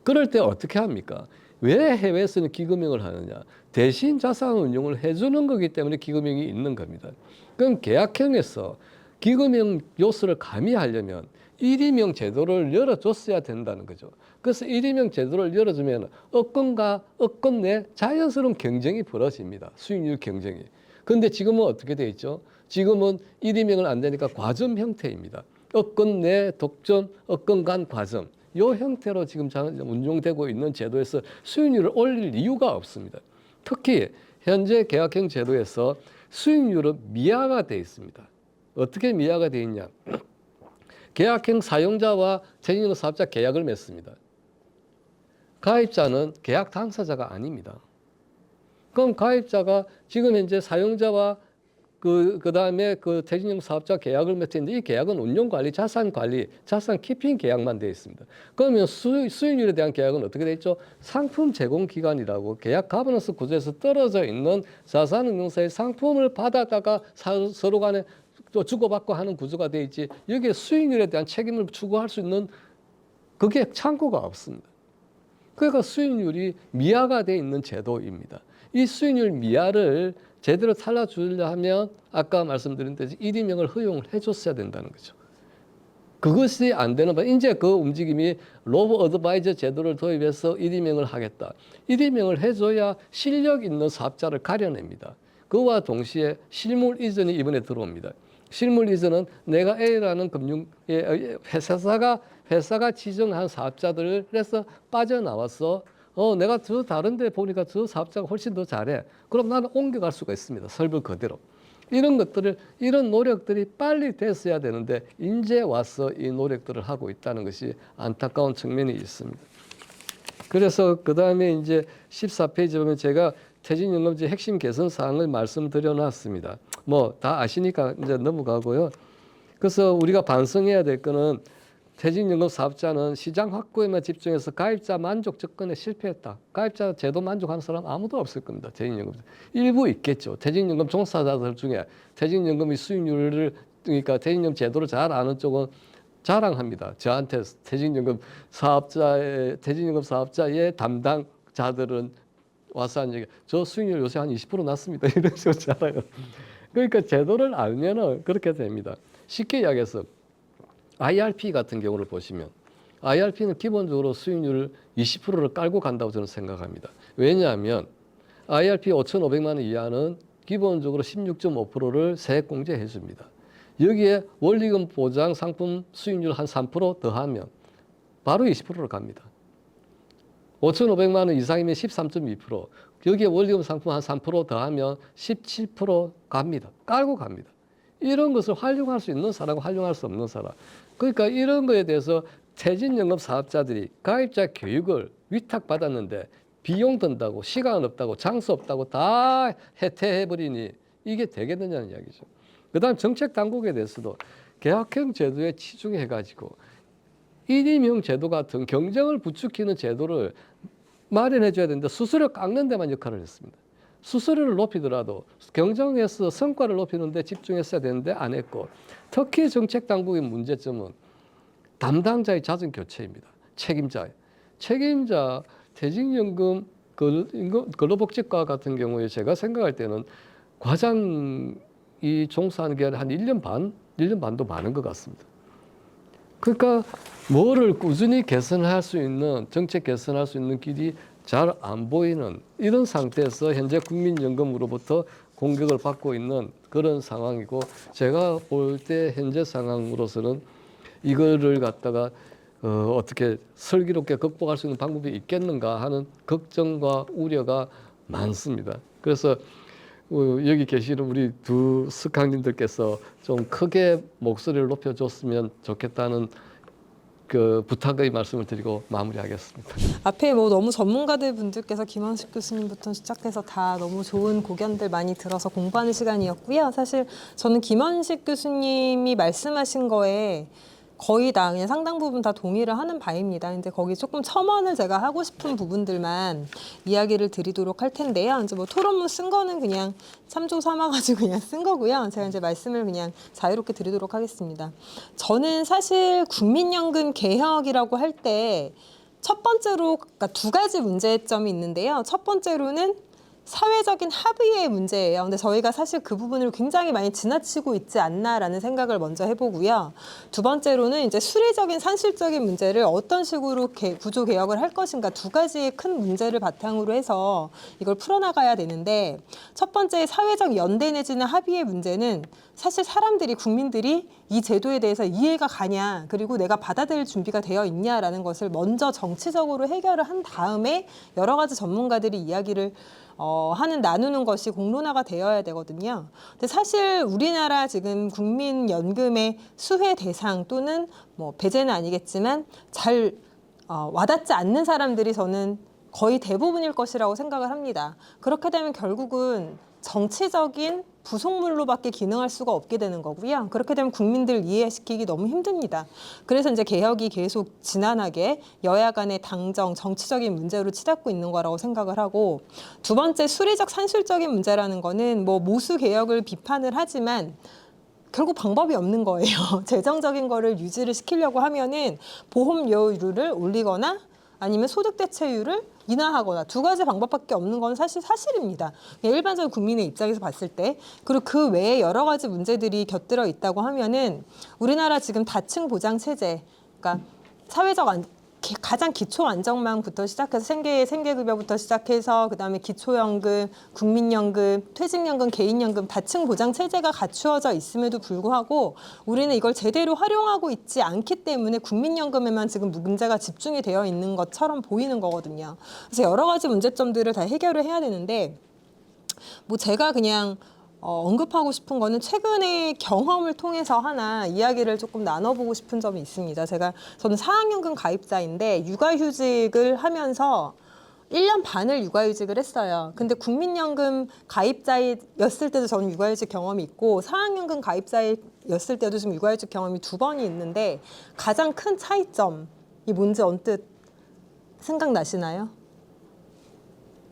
Speaker 3: 그럴 때 어떻게 합니까? 왜 해외에서는 기금형을 하느냐? 대신 자산 운용을 해주는 거기 때문에 기금형이 있는 겁니다. 그럼 계약형에서 기금형 요소를 가미하려면 1임형 제도를 열어줬어야 된다는 거죠. 그래서 1임형 제도를 열어주면 업권과 업권 내 자연스러운 경쟁이 벌어집니다. 수익률 경쟁이. 그런데 지금은 어떻게 돼 있죠? 지금은 1임형을 안 되니까 과점 형태입니다. 업권 내 독점, 업권 간 과점. 이 형태로 지금 운용되고 있는 제도에서 수익률을 올릴 이유가 없습니다. 특히 현재 계약형 제도에서 수익률은 미화가 되어 있습니다. 어떻게 미화가 되어 있냐? 계약형 사용자와 퇴직연금 사업자 계약을 맺습니다. 가입자는 계약 당사자가 아닙니다. 그럼 가입자가 지금 현재 사용자와 그다음에 그 퇴직연금 사업자 계약을 맺었는데 이 계약은 운용관리, 자산관리, 자산 키핑 계약만 되어 있습니다. 그러면 수익률에 대한 계약은 어떻게 되어 있죠? 상품 제공 기간이라고 계약 가버넌스 구조에서 떨어져 있는 자산운용사의 상품을 받아다가 서로 간에 또 주고받고 하는 구조가 되어 있지 여기에 수익률에 대한 책임을 추구할 수 있는 그게 창구가 없습니다. 그러니까 수익률이 미화가 되어 있는 제도입니다. 이 수익률 미화를 제대로 살려주려 하면 아까 말씀드린 대로 1임형을 허용을 해줬어야 된다는 거죠. 그것이 안 되는 바 이제 그 움직임이 로보 어드바이저 제도를 도입해서 1임형을 하겠다. 1임형을 해줘야 실력 있는 사업자를 가려냅니다. 그와 동시에 실물 이전이 이번에 들어옵니다. 실물 이전은 내가 A라는 회사가 지정한 사업자들을 해서 빠져나와서 내가 저 다른 데 보니까 저 사업자가 훨씬 더 잘해. 그럼 나는 옮겨갈 수가 있습니다. 설부 그대로. 이런 노력들이 빨리 됐어야 되는데 이제 와서 이 노력들을 하고 있다는 것이 안타까운 측면이 있습니다. 그래서 그 다음에 이제 14페이지 보면 제가 퇴직연금제 핵심 개선 사항을 말씀드려 놨습니다. 뭐 다 아시니까 이제 넘어가고요. 그래서 우리가 반성해야 될 거는 퇴직연금 사업자는 시장 확보에만 집중해서 가입자 만족 접근에 실패했다. 가입자 제도 만족하는 사람 아무도 없을 겁니다. 퇴직연금 일부 있겠죠. 퇴직연금 종사자들 중에 퇴직연금의 수익률을 그러니까 퇴직연금 제도를 잘 아는 쪽은 자랑합니다. 저한테 퇴직연금 사업자의 담당자들은 와서 한 얘기, 저 수익률 요새 한 20% 났습니다. 이런 식으로 자랑을. 그러니까 제도를 알면은 그렇게 됩니다. 쉽게 이야기해서 IRP 같은 경우를 보시면 IRP는 기본적으로 수익률 20%를 깔고 간다고 저는 생각합니다. 왜냐하면 IRP 5,500만 원 이하는 기본적으로 16.5%를 세액공제해 줍니다. 여기에 원리금 보장 상품 수익률 한 3% 더하면 바로 20%로 갑니다. 5,500만 원 이상이면 13.2%, 여기에 원리금 상품 한 3% 더하면 17% 갑니다. 깔고 갑니다. 이런 것을 활용할 수 있는 사람과 활용할 수 없는 사람. 그러니까 이런 거에 대해서 퇴직연금 사업자들이 가입자 교육을 위탁받았는데 비용 든다고, 시간 없다고, 장소 없다고 다 해태해버리니 이게 되겠느냐는 이야기죠. 그다음 정책 당국에 대해서도 계약형 제도에 치중해가지고 1임용 제도 같은 경쟁을 부추기는 제도를 마련해 줘야 되는데 수수료 깎는 데만 역할을 했습니다. 수수료를 높이더라도 경쟁에서 성과를 높이는 데 집중했어야 되는데 안 했고, 특히 정책 당국의 문제점은 담당자의 잦은 교체입니다. 책임자 퇴직연금 근로복지과 같은 경우에 제가 생각할 때는 과장이 종사하는 게 한 1년 반도 많은 것 같습니다. 그러니까 뭐를 꾸준히 개선할 수 있는, 정책 개선할 수 있는 길이 잘 안 보이는 이런 상태에서 현재 국민연금으로부터 공격을 받고 있는 그런 상황이고, 제가 볼 때 현재 상황으로서는 이거를 갖다가 어떻게 슬기롭게 극복할 수 있는 방법이 있겠는가 하는 걱정과 우려가 많습니다. 그래서 여기 계시는 우리 두 스강님들께서 좀 크게 목소리를 높여줬으면 좋겠다는 그 부탁의 말씀을 드리고 마무리하겠습니다.
Speaker 4: 앞에 뭐 너무 전문가들 분들께서 김원식 교수님부터 시작해서 다 너무 좋은 고견들 많이 들어서 공부하는 시간이었고요. 사실 저는 김원식 교수님이 말씀하신 거에 거의 다 그냥 상당 부분 다 동의를 하는 바입니다. 근데 거기 조금 첨언을 제가 하고 싶은 부분들만 이야기를 드리도록 할 텐데요. 이제 뭐 토론문 쓴 거는 그냥 참조 삼아가지고 그냥 쓴 거고요. 제가 이제 말씀을 그냥 자유롭게 드리도록 하겠습니다. 저는 사실 국민연금 개혁이라고 할 때 첫 번째로 그러니까 두 가지 문제점이 있는데요. 첫 번째로는 사회적인 합의의 문제예요. 근데 저희가 사실 그 부분을 굉장히 많이 지나치고 있지 않나라는 생각을 먼저 해보고요. 두 번째로는 이제 수리적인 산술적인 문제를 어떤 식으로 구조 개혁을 할 것인가, 두 가지의 큰 문제를 바탕으로 해서 이걸 풀어나가야 되는데, 첫 번째 사회적 연대 내지는 합의의 문제는 사실 사람들이, 국민들이 이 제도에 대해서 이해가 가냐, 그리고 내가 받아들일 준비가 되어 있냐라는 것을 먼저 정치적으로 해결을 한 다음에 여러 가지 전문가들이 이야기를 나누는 것이 공론화가 되어야 되거든요. 근데 사실 우리나라 지금 국민연금의 수혜 대상 또는 뭐 배제는 아니겠지만 잘 와닿지 않는 사람들이 저는 거의 대부분일 것이라고 생각을 합니다. 그렇게 되면 결국은 정치적인 부속물로밖에 기능할 수가 없게 되는 거고요. 그렇게 되면 국민들 이해시키기 너무 힘듭니다. 그래서 이제 개혁이 계속 지난하게 여야 간의 당정, 정치적인 문제로 치닫고 있는 거라고 생각을 하고, 두 번째 수리적 산술적인 문제라는 거는 뭐 모수 개혁을 비판을 하지만 결국 방법이 없는 거예요. 재정적인 거를 유지를 시키려고 하면은 보험료율을 올리거나 아니면 소득 대체율을 인하하거나 두 가지 방법밖에 없는 건 사실입니다. 일반적인 국민의 입장에서 봤을 때. 그리고 그 외에 여러 가지 문제들이 곁들여 있다고 하면은 우리나라 지금 다층 보장 체제, 그러니까 사회적 가장 기초 안정망부터 시작해서 생계급여부터 시작해서 그다음에 기초연금, 국민연금, 퇴직연금, 개인연금 다층 보장 체제가 갖추어져 있음에도 불구하고 우리는 이걸 제대로 활용하고 있지 않기 때문에 국민연금에만 지금 문제가 집중이 되어 있는 것처럼 보이는 거거든요. 그래서 여러 가지 문제점들을 다 해결을 해야 되는데, 뭐 제가 그냥 언급하고 싶은 거는 최근의 경험을 통해서 하나 이야기를 조금 나눠보고 싶은 점이 있습니다. 저는 사학연금 가입자인데 육아휴직을 하면서 1년 반을 육아휴직을 했어요. 근데 국민연금 가입자였을 때도 저는 육아휴직 경험이 있고 사학연금 가입자였을 때도 지금 육아휴직 경험이 2번이 있는데 가장 큰 차이점이 뭔지 언뜻 생각나시나요?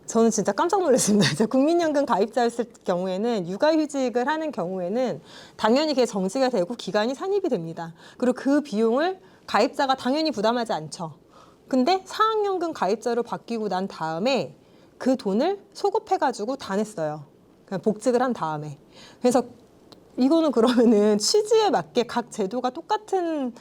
Speaker 4: 저는 진짜 깜짝 놀랐습니다. 이제 국민연금 가입자였을 경우에는 육아휴직을 하는 경우에는 당연히 그게 정지가 되고 기간이 산입이 됩니다. 그리고 그 비용을 가입자가 당연히 부담하지 않죠. 근데 사학연금 가입자로 바뀌고 난 다음에 그 돈을 소급해가지고 다 냈어요. 그냥 복직을 한 다음에. 그래서 이거는 그러면은 취지에 맞게 각 제도가 똑같은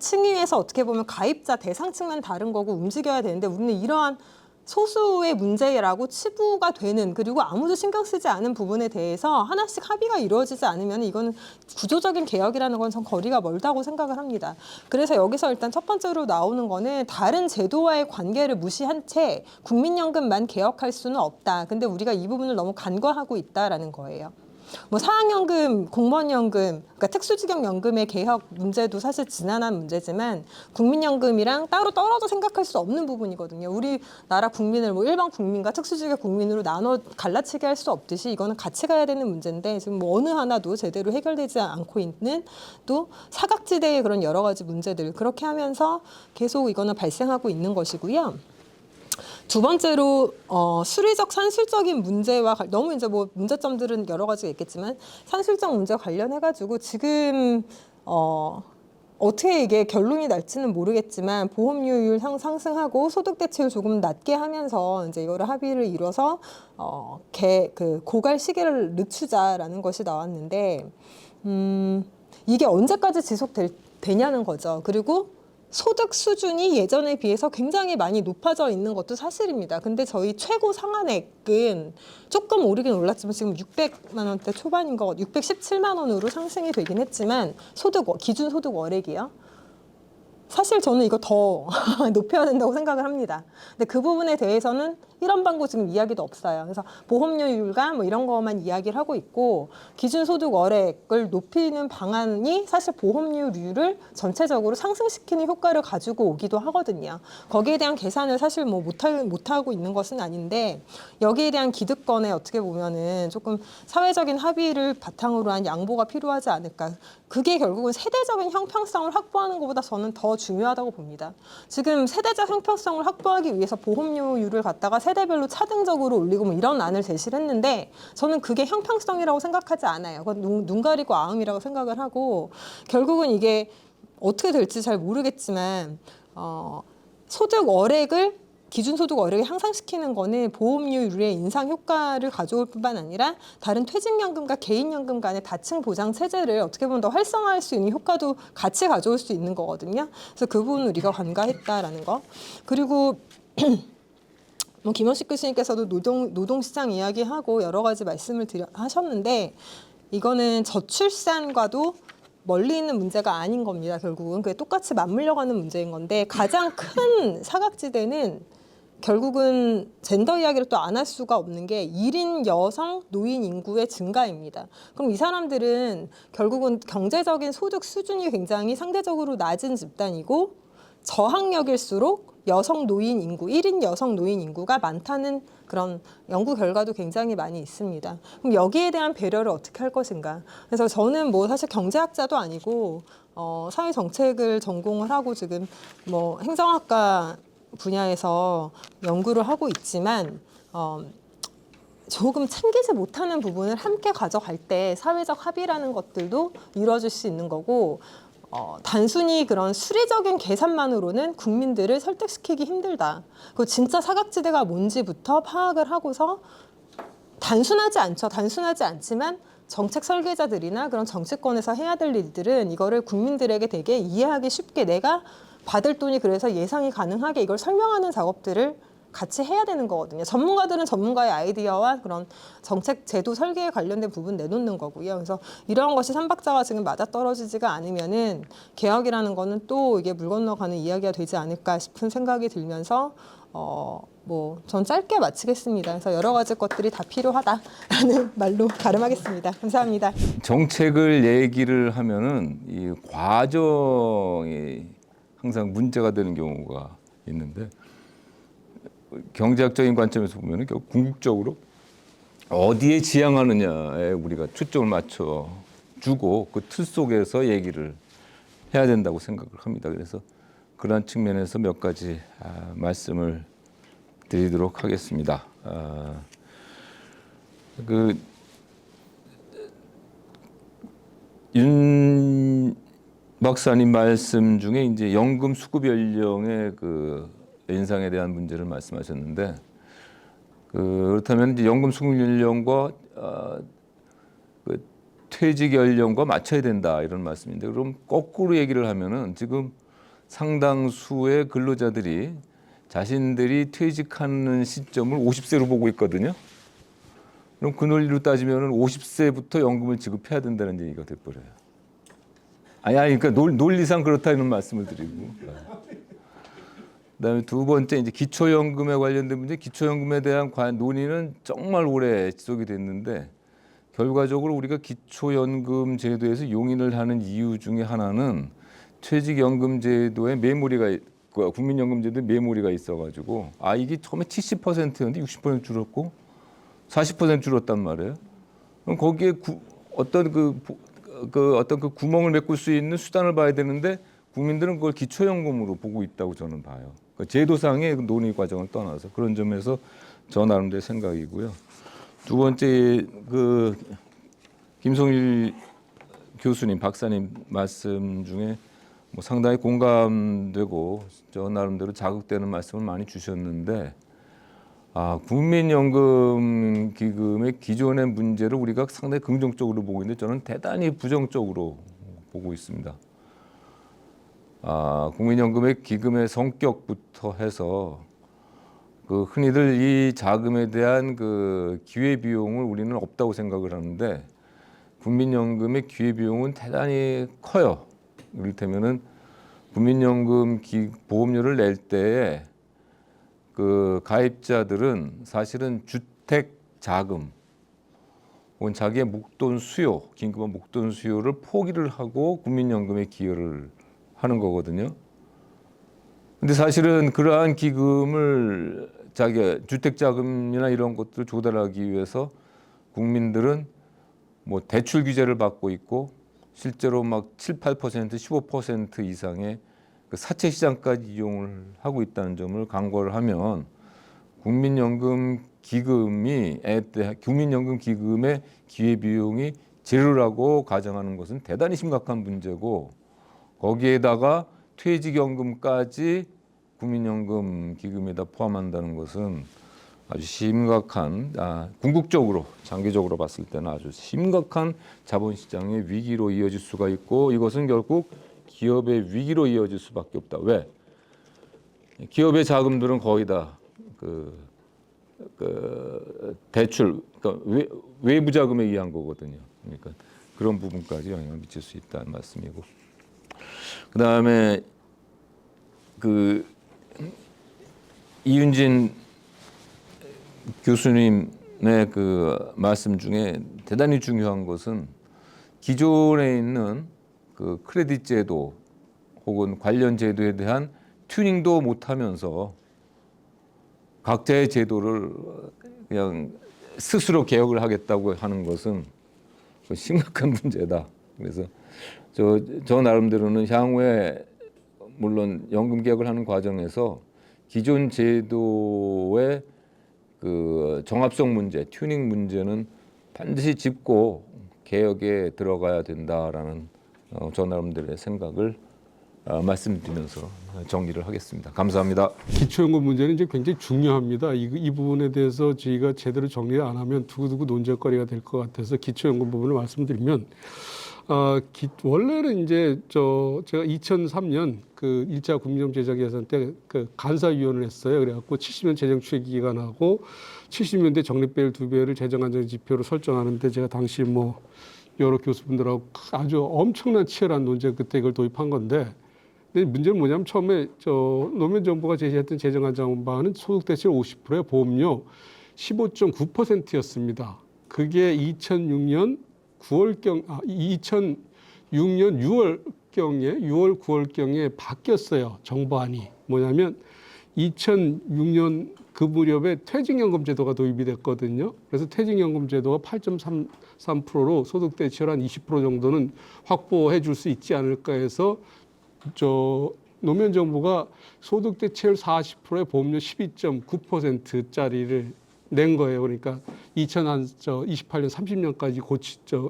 Speaker 4: 층위에서 어떻게 보면 가입자 대상층만 다른 거고 움직여야 되는데 우리는 이러한 소수의 문제라고 치부가 되는 그리고 아무도 신경 쓰지 않은 부분에 대해서 하나씩 합의가 이루어지지 않으면 이거는 구조적인 개혁이라는 건 전 거리가 멀다고 생각을 합니다. 그래서 여기서 일단 첫 번째로 나오는 거는 다른 제도와의 관계를 무시한 채 국민연금만 개혁할 수는 없다. 근데 우리가 이 부분을 너무 간과하고 있다라는 거예요. 뭐 사학연금, 공무원연금, 그러니까 특수직영연금의 개혁 문제도 사실 지난한 문제지만 국민연금이랑 따로 떨어져 생각할 수 없는 부분이거든요. 우리나라 국민을 뭐 일반 국민과 특수직의 국민으로 나눠 갈라치게 할 수 없듯이 이거는 같이 가야 되는 문제인데 지금 뭐 어느 하나도 제대로 해결되지 않고 있는 또 사각지대의 그런 여러 가지 문제들 그렇게 하면서 계속 이거는 발생하고 있는 것이고요. 두 번째로 수리적 산술적인 문제와 너무 이제 뭐 문제점들은 여러 가지가 있겠지만 산술적 문제 관련해 가지고 지금 어떻게 이게 결론이 날지는 모르겠지만 보험료율 상승하고 소득 대체율 조금 낮게 하면서 이제 이거를 합의를 이뤄서 그 고갈 시기를 늦추자라는 것이 나왔는데 이게 언제까지 지속되냐는 거죠. 그리고 소득 수준이 예전에 비해서 굉장히 많이 높아져 있는 것도 사실입니다. 근데 저희 최고 상한액은 조금 오르긴 올랐지만 지금 600만 원대 초반인 거 617만 원으로 상승이 되긴 했지만 기준 소득 월액이요. 사실 저는 이거 더 높여야 된다고 생각을 합니다. 근데 그 부분에 대해서는 이런 방법 지금 이야기도 없어요. 그래서 보험료율과 뭐 이런 것만 이야기를 하고 있고 기준소득 월액을 높이는 방안이 사실 보험료율을 전체적으로 상승시키는 효과를 가지고 오기도 하거든요. 거기에 대한 계산을 사실 뭐 못하고 있는 것은 아닌데 여기에 대한 기득권에 어떻게 보면은 조금 사회적인 합의를 바탕으로 한 양보가 필요하지 않을까. 그게 결국은 세대적인 형평성을 확보하는 것보다 저는 더 중요하다고 봅니다. 지금 세대적 형평성을 확보하기 위해서 보험료율을 갖다가 세대별로 차등적으로 올리고 뭐 이런 안을 제시를 했는데 저는 그게 형평성이라고 생각하지 않아요. 그건 눈 가리고 아웅이라고 생각을 하고 결국은 이게 어떻게 될지 잘 모르겠지만 소득 월액을 기준소득 월액을 향상시키는 거는 보험료율의 인상 효과를 가져올 뿐만 아니라 다른 퇴직연금과 개인연금 간의 다층 보장 체제를 어떻게 보면 더 활성화할 수 있는 효과도 같이 가져올 수 있는 거거든요. 그래서 그 부분을 우리가 관가했다라는 거. 그리고 뭐 김원식 교수님께서도 노동시장 이야기하고 여러 가지 말씀을 하셨는데 이거는 저출산과도 멀리 있는 문제가 아닌 겁니다. 결국은 그게 똑같이 맞물려가는 문제인 건데 가장 큰 사각지대는 결국은 젠더 이야기를 또 안 할 수가 없는 게 1인 여성 노인 인구의 증가입니다. 그럼 이 사람들은 결국은 경제적인 소득 수준이 굉장히 상대적으로 낮은 집단이고 저학력일수록 여성 노인 인구, 1인 여성 노인 인구가 많다는 그런 연구 결과도 굉장히 많이 있습니다. 그럼 여기에 대한 배려를 어떻게 할 것인가? 그래서 저는 뭐 사실 경제학자도 아니고 사회 정책을 전공을 하고 지금 뭐 행정학과 분야에서 연구를 하고 있지만 조금 챙기지 못하는 부분을 함께 가져갈 때 사회적 합의라는 것들도 이루어질 수 있는 거고 단순히 그런 수리적인 계산만으로는 국민들을 설득시키기 힘들다. 그 진짜 사각지대가 뭔지부터 파악을 하고서 단순하지 않죠. 단순하지 않지만 정책 설계자들이나 그런 정치권에서 해야 될 일들은 이거를 국민들에게 되게 이해하기 쉽게 내가 받을 돈이 그래서 예상이 가능하게 이걸 설명하는 작업들을 같이 해야 되는 거거든요. 전문가들은 전문가의 아이디어와 그런 정책 제도 설계에 관련된 부분 내놓는 거고요. 그래서 이런 것이 삼박자가 지금 맞아떨어지지가 않으면은 개혁이라는 거는 또 이게 물 건너가는 이야기가 되지 않을까 싶은 생각이 들면서 뭐 전 짧게 마치겠습니다. 그래서 여러 가지 것들이 다 필요하다라는 말로 가름하겠습니다. 감사합니다.
Speaker 2: 정책을 얘기를 하면은 이 과정이 항상 문제가 되는 경우가 있는데 경제학적인 관점에서 보면 궁극적으로 어디에 지향하느냐에 우리가 초점을 맞춰 주고 그 틀 속에서 얘기를 해야 된다고 생각을 합니다. 그래서 그러한 측면에서 몇 가지 말씀을 드리도록 하겠습니다. 윤 박사님 말씀 중에 이제 연금 수급 연령의 그 인상에 대한 문제를 말씀하셨는데, 그렇다면 이제 연금 수급 연령과 그 퇴직 연령과 맞춰야 된다 이런 말씀인데, 그럼 거꾸로 얘기를 하면은 지금 상당수의 근로자들이 자신들이 퇴직하는 시점을 50세로 보고 있거든요. 그럼 그 논리로 따지면은 50세부터 연금을 지급해야 된다는 얘기가 돼버려요. 그러니까 논리상 그렇다는 말씀을 드리고. 그다음에 두 번째 이제 기초연금에 관련된 문제, 기초연금에 대한 논의는 정말 오래 지속이 됐는데 결과적으로 우리가 기초연금 제도에서 용인을 하는 이유 중에 하나는 퇴직연금 제도에 메모리가 국민연금 제도에 메모리가 있어가지고 이게 처음에 70%였는데 60% 줄었고 40% 줄었단 말이에요. 그럼 거기에 어떤 그 구멍을 메꿀 수 있는 수단을 봐야 되는데 국민들은 그걸 기초연금으로 보고 있다고 저는 봐요. 그 제도상의 논의 과정을 떠나서 그런 점에서 저 나름대로 생각이고요. 두 번째 그 김성일 교수님, 박사님 말씀 중에 뭐 상당히 공감되고 저 나름대로 자극되는 말씀을 많이 주셨는데, 국민연금 기금의 기존의 문제를 우리가 상당히 긍정적으로 보고 있는데 저는 대단히 부정적으로 보고 있습니다. 국민연금의 기금의 성격부터 해서 그 흔히들 이 자금에 대한 그 기회 비용을 우리는 없다고 생각을 하는데 국민연금의 기회 비용은 대단히 커요. 이를테면은 국민연금 보험료를 낼 때에 그 가입자들은 사실은 주택 자금 혹은 자기의 목돈 수요, 긴급한 목돈 수요를 포기를 하고 국민연금에 기여를 하는 거거든요. 근데 사실은 그러한 기금을 자기 주택 자금이나 이런 것들을 조달하기 위해서 국민들은 뭐 대출 규제를 받고 있고 실제로 막 7, 8%, 15% 이상의 그 사채 시장까지 이용을 하고 있다는 점을 강구를 하면 국민연금 기금의 기회 비용이 제로라고 가정하는 것은 대단히 심각한 문제고, 거기에다가 퇴직연금까지 국민연금 기금에다 포함한다는 것은 아주 심각한, 궁극적으로 장기적으로 봤을 때는 아주 심각한 자본시장의 위기로 이어질 수가 있고, 이것은 결국 기업의 위기로 이어질 수밖에 없다. 왜? 기업의 자금들은 거의 다 대출, 그러니까 외부 자금에 의한 거거든요. 그러니까 그런 부분까지 영향을 미칠 수 있다는 말씀이고, 그 다음에 그 이윤진 교수님의 그 말씀 중에 대단히 중요한 것은 기존에 있는 그 크레딧 제도 혹은 관련 제도에 대한 튜닝도 못하면서 각자의 제도를 그냥 스스로 개혁을 하겠다고 하는 것은 심각한 문제다. 그래서 저 나름대로는 향후에 물론 연금 개혁을 하는 과정에서 기존 제도의 그 정합성 문제, 튜닝 문제는 반드시 짚고 개혁에 들어가야 된다라는 저 나름대로의 생각을 말씀드리면서 정리를 하겠습니다. 감사합니다.
Speaker 1: 기초연금 문제는 이제 굉장히 중요합니다. 이 부분에 대해서 저희가 제대로 정리를 안 하면 두고두고 논쟁거리가 될 것 같아서 기초연금 부분을 말씀드리면, 원래는 이제 제가 2003년 그 1차 국민연금 제작 예산 때 그 간사위원을 했어요. 그래갖고 70년 재정 추계 기간하고 70년대 적립배율 2배를 재정 안정 지표로 설정하는데 제가 당시 뭐 여러 교수분들하고 아주 엄청난 치열한 논쟁 끝에 이걸 도입한 건데, 근데 문제는 뭐냐면 처음에 노무현 정부가 제시했던 재정 안정 방안은 소득 대출 50%에 보험료 15.9%였습니다. 그게 2006년 6월 9월경에 바뀌었어요. 정부안이. 뭐냐면 2006년 그 무렵에 퇴직연금 제도가 도입이 됐거든요. 그래서 퇴직연금 제도가 8.33%로 소득 대체율 한 20% 정도는 확보해 줄 수 있지 않을까 해서 노무현 정부가 소득 대체율 40%에 보험료 12.9%짜리를 낸 거예요. 그러니까 2028년 30년까지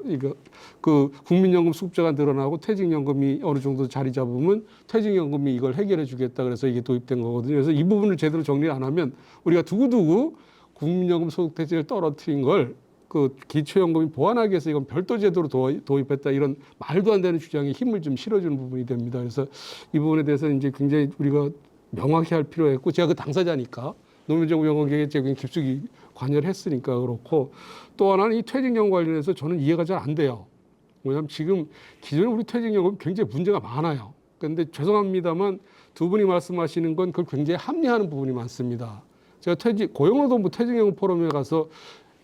Speaker 1: 이거 그 국민연금 수급자가 늘어나고 퇴직연금이 어느 정도 자리 잡으면 퇴직연금이 이걸 해결해 주겠다 그래서 이게 도입된 거거든요. 그래서 이 부분을 제대로 정리 안 하면 우리가 두고두고 국민연금 소득 대체율 떨어뜨린 걸 그 기초연금이 보완하기 위해서 이건 별도 제도로 도입했다 이런 말도 안 되는 주장에 힘을 좀 실어주는 부분이 됩니다. 그래서 이 부분에 대해서 이제 굉장히 우리가 명확히 할 필요가 있고 제가 그 당사자니까 노무현 정부 연금개혁에 제가 깊숙이 관여를 했으니까 그렇고 또 하나는 이 퇴직연금 관련해서 저는 이해가 잘 안 돼요. 왜냐하면 지금 기존에 우리 퇴직연금 굉장히 문제가 많아요. 그런데 죄송합니다만 두 분이 말씀하시는 건 그걸 굉장히 합리화하는 부분이 많습니다. 제가 고용노동부 퇴직연금 포럼에 가서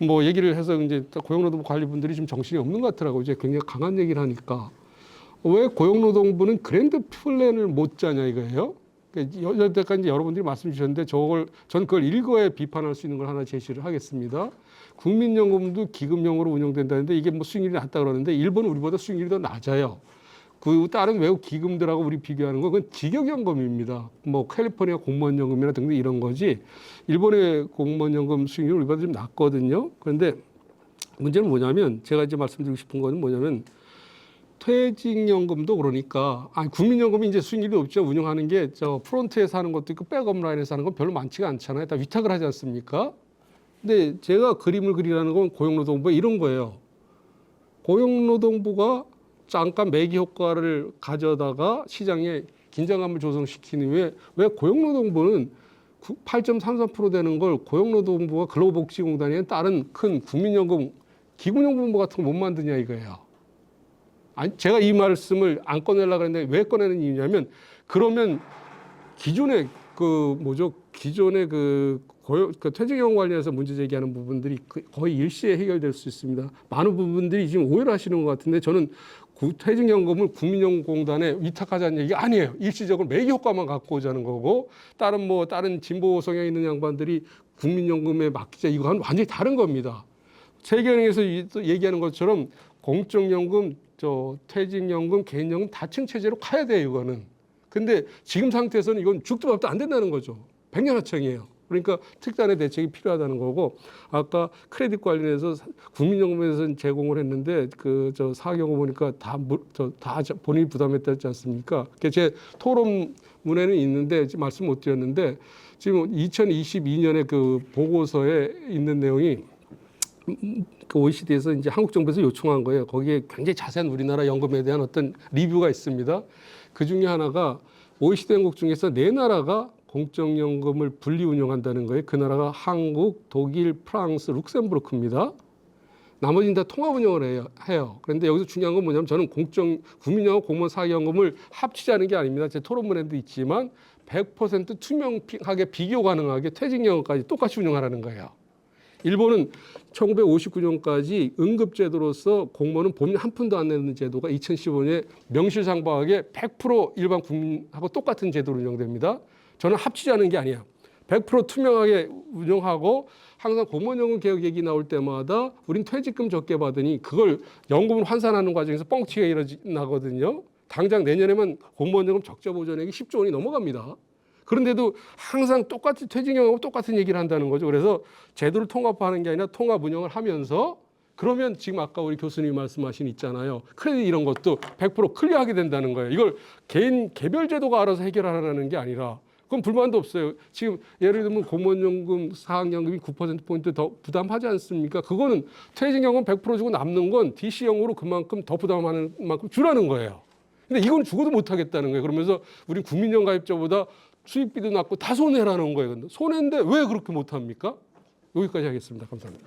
Speaker 1: 뭐 얘기를 해서 이제 고용노동부 관리분들이 좀 정신이 없는 것 같더라고요. 이제 굉장히 강한 얘기를 하니까 왜 고용노동부는 그랜드 플랜을 못 짜냐 이거예요. 여태까지 여러분들이 말씀 주셨는데 전 그걸 일거에 비판할 수 있는 걸 하나 제시를 하겠습니다. 국민연금도 기금형으로 운영된다는데 이게 뭐 수익률이 낮다 그러는데 일본은 우리보다 수익률이 더 낮아요. 그 다른 외국 기금들하고 우리 비교하는 건 그건 직역연금입니다. 뭐 캘리포니아 공무원연금이나 등등 이런 거지. 일본의 공무원연금 수익률이 우리보다 좀 낮거든요. 그런데 문제는 뭐냐면 제가 이제 말씀드리고 싶은 거는 뭐냐면 퇴직연금도 그러니까 국민연금이 이제 수익률이 없죠. 운영하는 게 프론트에서 하는 것도 있고 백업 라인에서 하는 건 별로 많지가 않잖아요. 다 위탁을 하지 않습니까? 근데 제가 그림을 그리라는 건 고용노동부가 이런 거예요. 고용노동부가 잠깐 매기 효과를 가져다가 시장에 긴장감을 조성시키는 왜 고용노동부는 8.33% 되는 걸 고용노동부가 근로복지공단에 다른 큰 국민연금 기금연금부 같은 거 못 만드냐 이거예요. 아니, 제가 이 말씀을 안 꺼내려고 했는데 왜 꺼내는 이유냐면 그러면 기존의 기존의 퇴직연금 관련해서 문제 제기하는 부분들이 거의 일시에 해결될 수 있습니다. 많은 부분들이 지금 오해를 하시는 것 같은데 저는 퇴직연금을 국민연금공단에 위탁하자는 얘기가 아니에요. 일시적으로 매기 효과만 갖고 오자는 거고 다른 진보 성향 있는 양반들이 국민연금에 맡기자 이거는 완전히 다른 겁니다. 세계은행에서 얘기하는 것처럼 공적연금, 퇴직연금, 개인연금 다층 체제로 가야 돼요. 이거는. 근데 지금 상태에서는 이건 죽도 밥도 안 된다는 거죠. 백년하청이에요. 그러니까 특단의 대책이 필요하다는 거고 아까 크레딧 관련해서 국민연금에서 제공을 했는데 사경을 보니까 다 본인이 부담했다 했지 않습니까? 제 토론문에는 있는데 말씀 못 드렸는데 지금 2022년에 그 보고서에 있는 내용이 그 OECD에서 이제 한국 정부에서 요청한 거예요. 거기에 굉장히 자세한 우리나라 연금에 대한 어떤 리뷰가 있습니다. 그 중에 하나가 OECD 연국 중에서 4나라가 공적연금을 분리 운영한다는 거예요. 그 나라가 한국, 독일, 프랑스, 룩셈부르크입니다. 나머지는 다 통합 운영을 해요. 그런데 여기서 중요한 건 뭐냐면 저는 국민연금, 공무원 사기연금을 합치자는 게 아닙니다. 제 토론문에도 있지만 100% 투명하게 비교 가능하게 퇴직연금까지 똑같이 운영하라는 거예요. 일본은 1959년까지 응급제도로서 공무원은 보험료 한 푼도 안 내는 제도가 2015년에 명실상부하게 100% 일반 국민하고 똑같은 제도로 운영됩니다. 저는 합치자는 게 아니에요. 100% 투명하게 운영하고 항상 공무원연금 개혁 얘기 나올 때마다 우린 퇴직금 적게 받으니 그걸 연금을 환산하는 과정에서 뻥튀기가 일어나거든요. 당장 내년에만 공무원연금 적자 보전액이 10조 원이 넘어갑니다. 그런데도 항상 똑같이 퇴직연금하고 똑같은 얘기를 한다는 거죠. 그래서 제도를 통합하는 게 아니라 통합 운영을 하면서 그러면 지금 아까 우리 교수님이 말씀하신 있잖아요. 크레딧 이런 것도 100% 클리어하게 된다는 거예요. 이걸 개별 제도가 알아서 해결하라는 게 아니라 그건 불만도 없어요. 지금 예를 들면 공무원연금, 사학연금이 9%포인트 더 부담하지 않습니까? 그거는 퇴직연금 100% 주고 남는 건 DC형으로 그만큼 더 부담하는 만큼 주라는 거예요. 근데 이건 죽어도 못하겠다는 거예요. 그러면서 우리 국민연금 가입자보다 수익비도 낮고 다 손해라는 거예요. 손해인데 왜 그렇게 못합니까? 여기까지 하겠습니다. 감사합니다.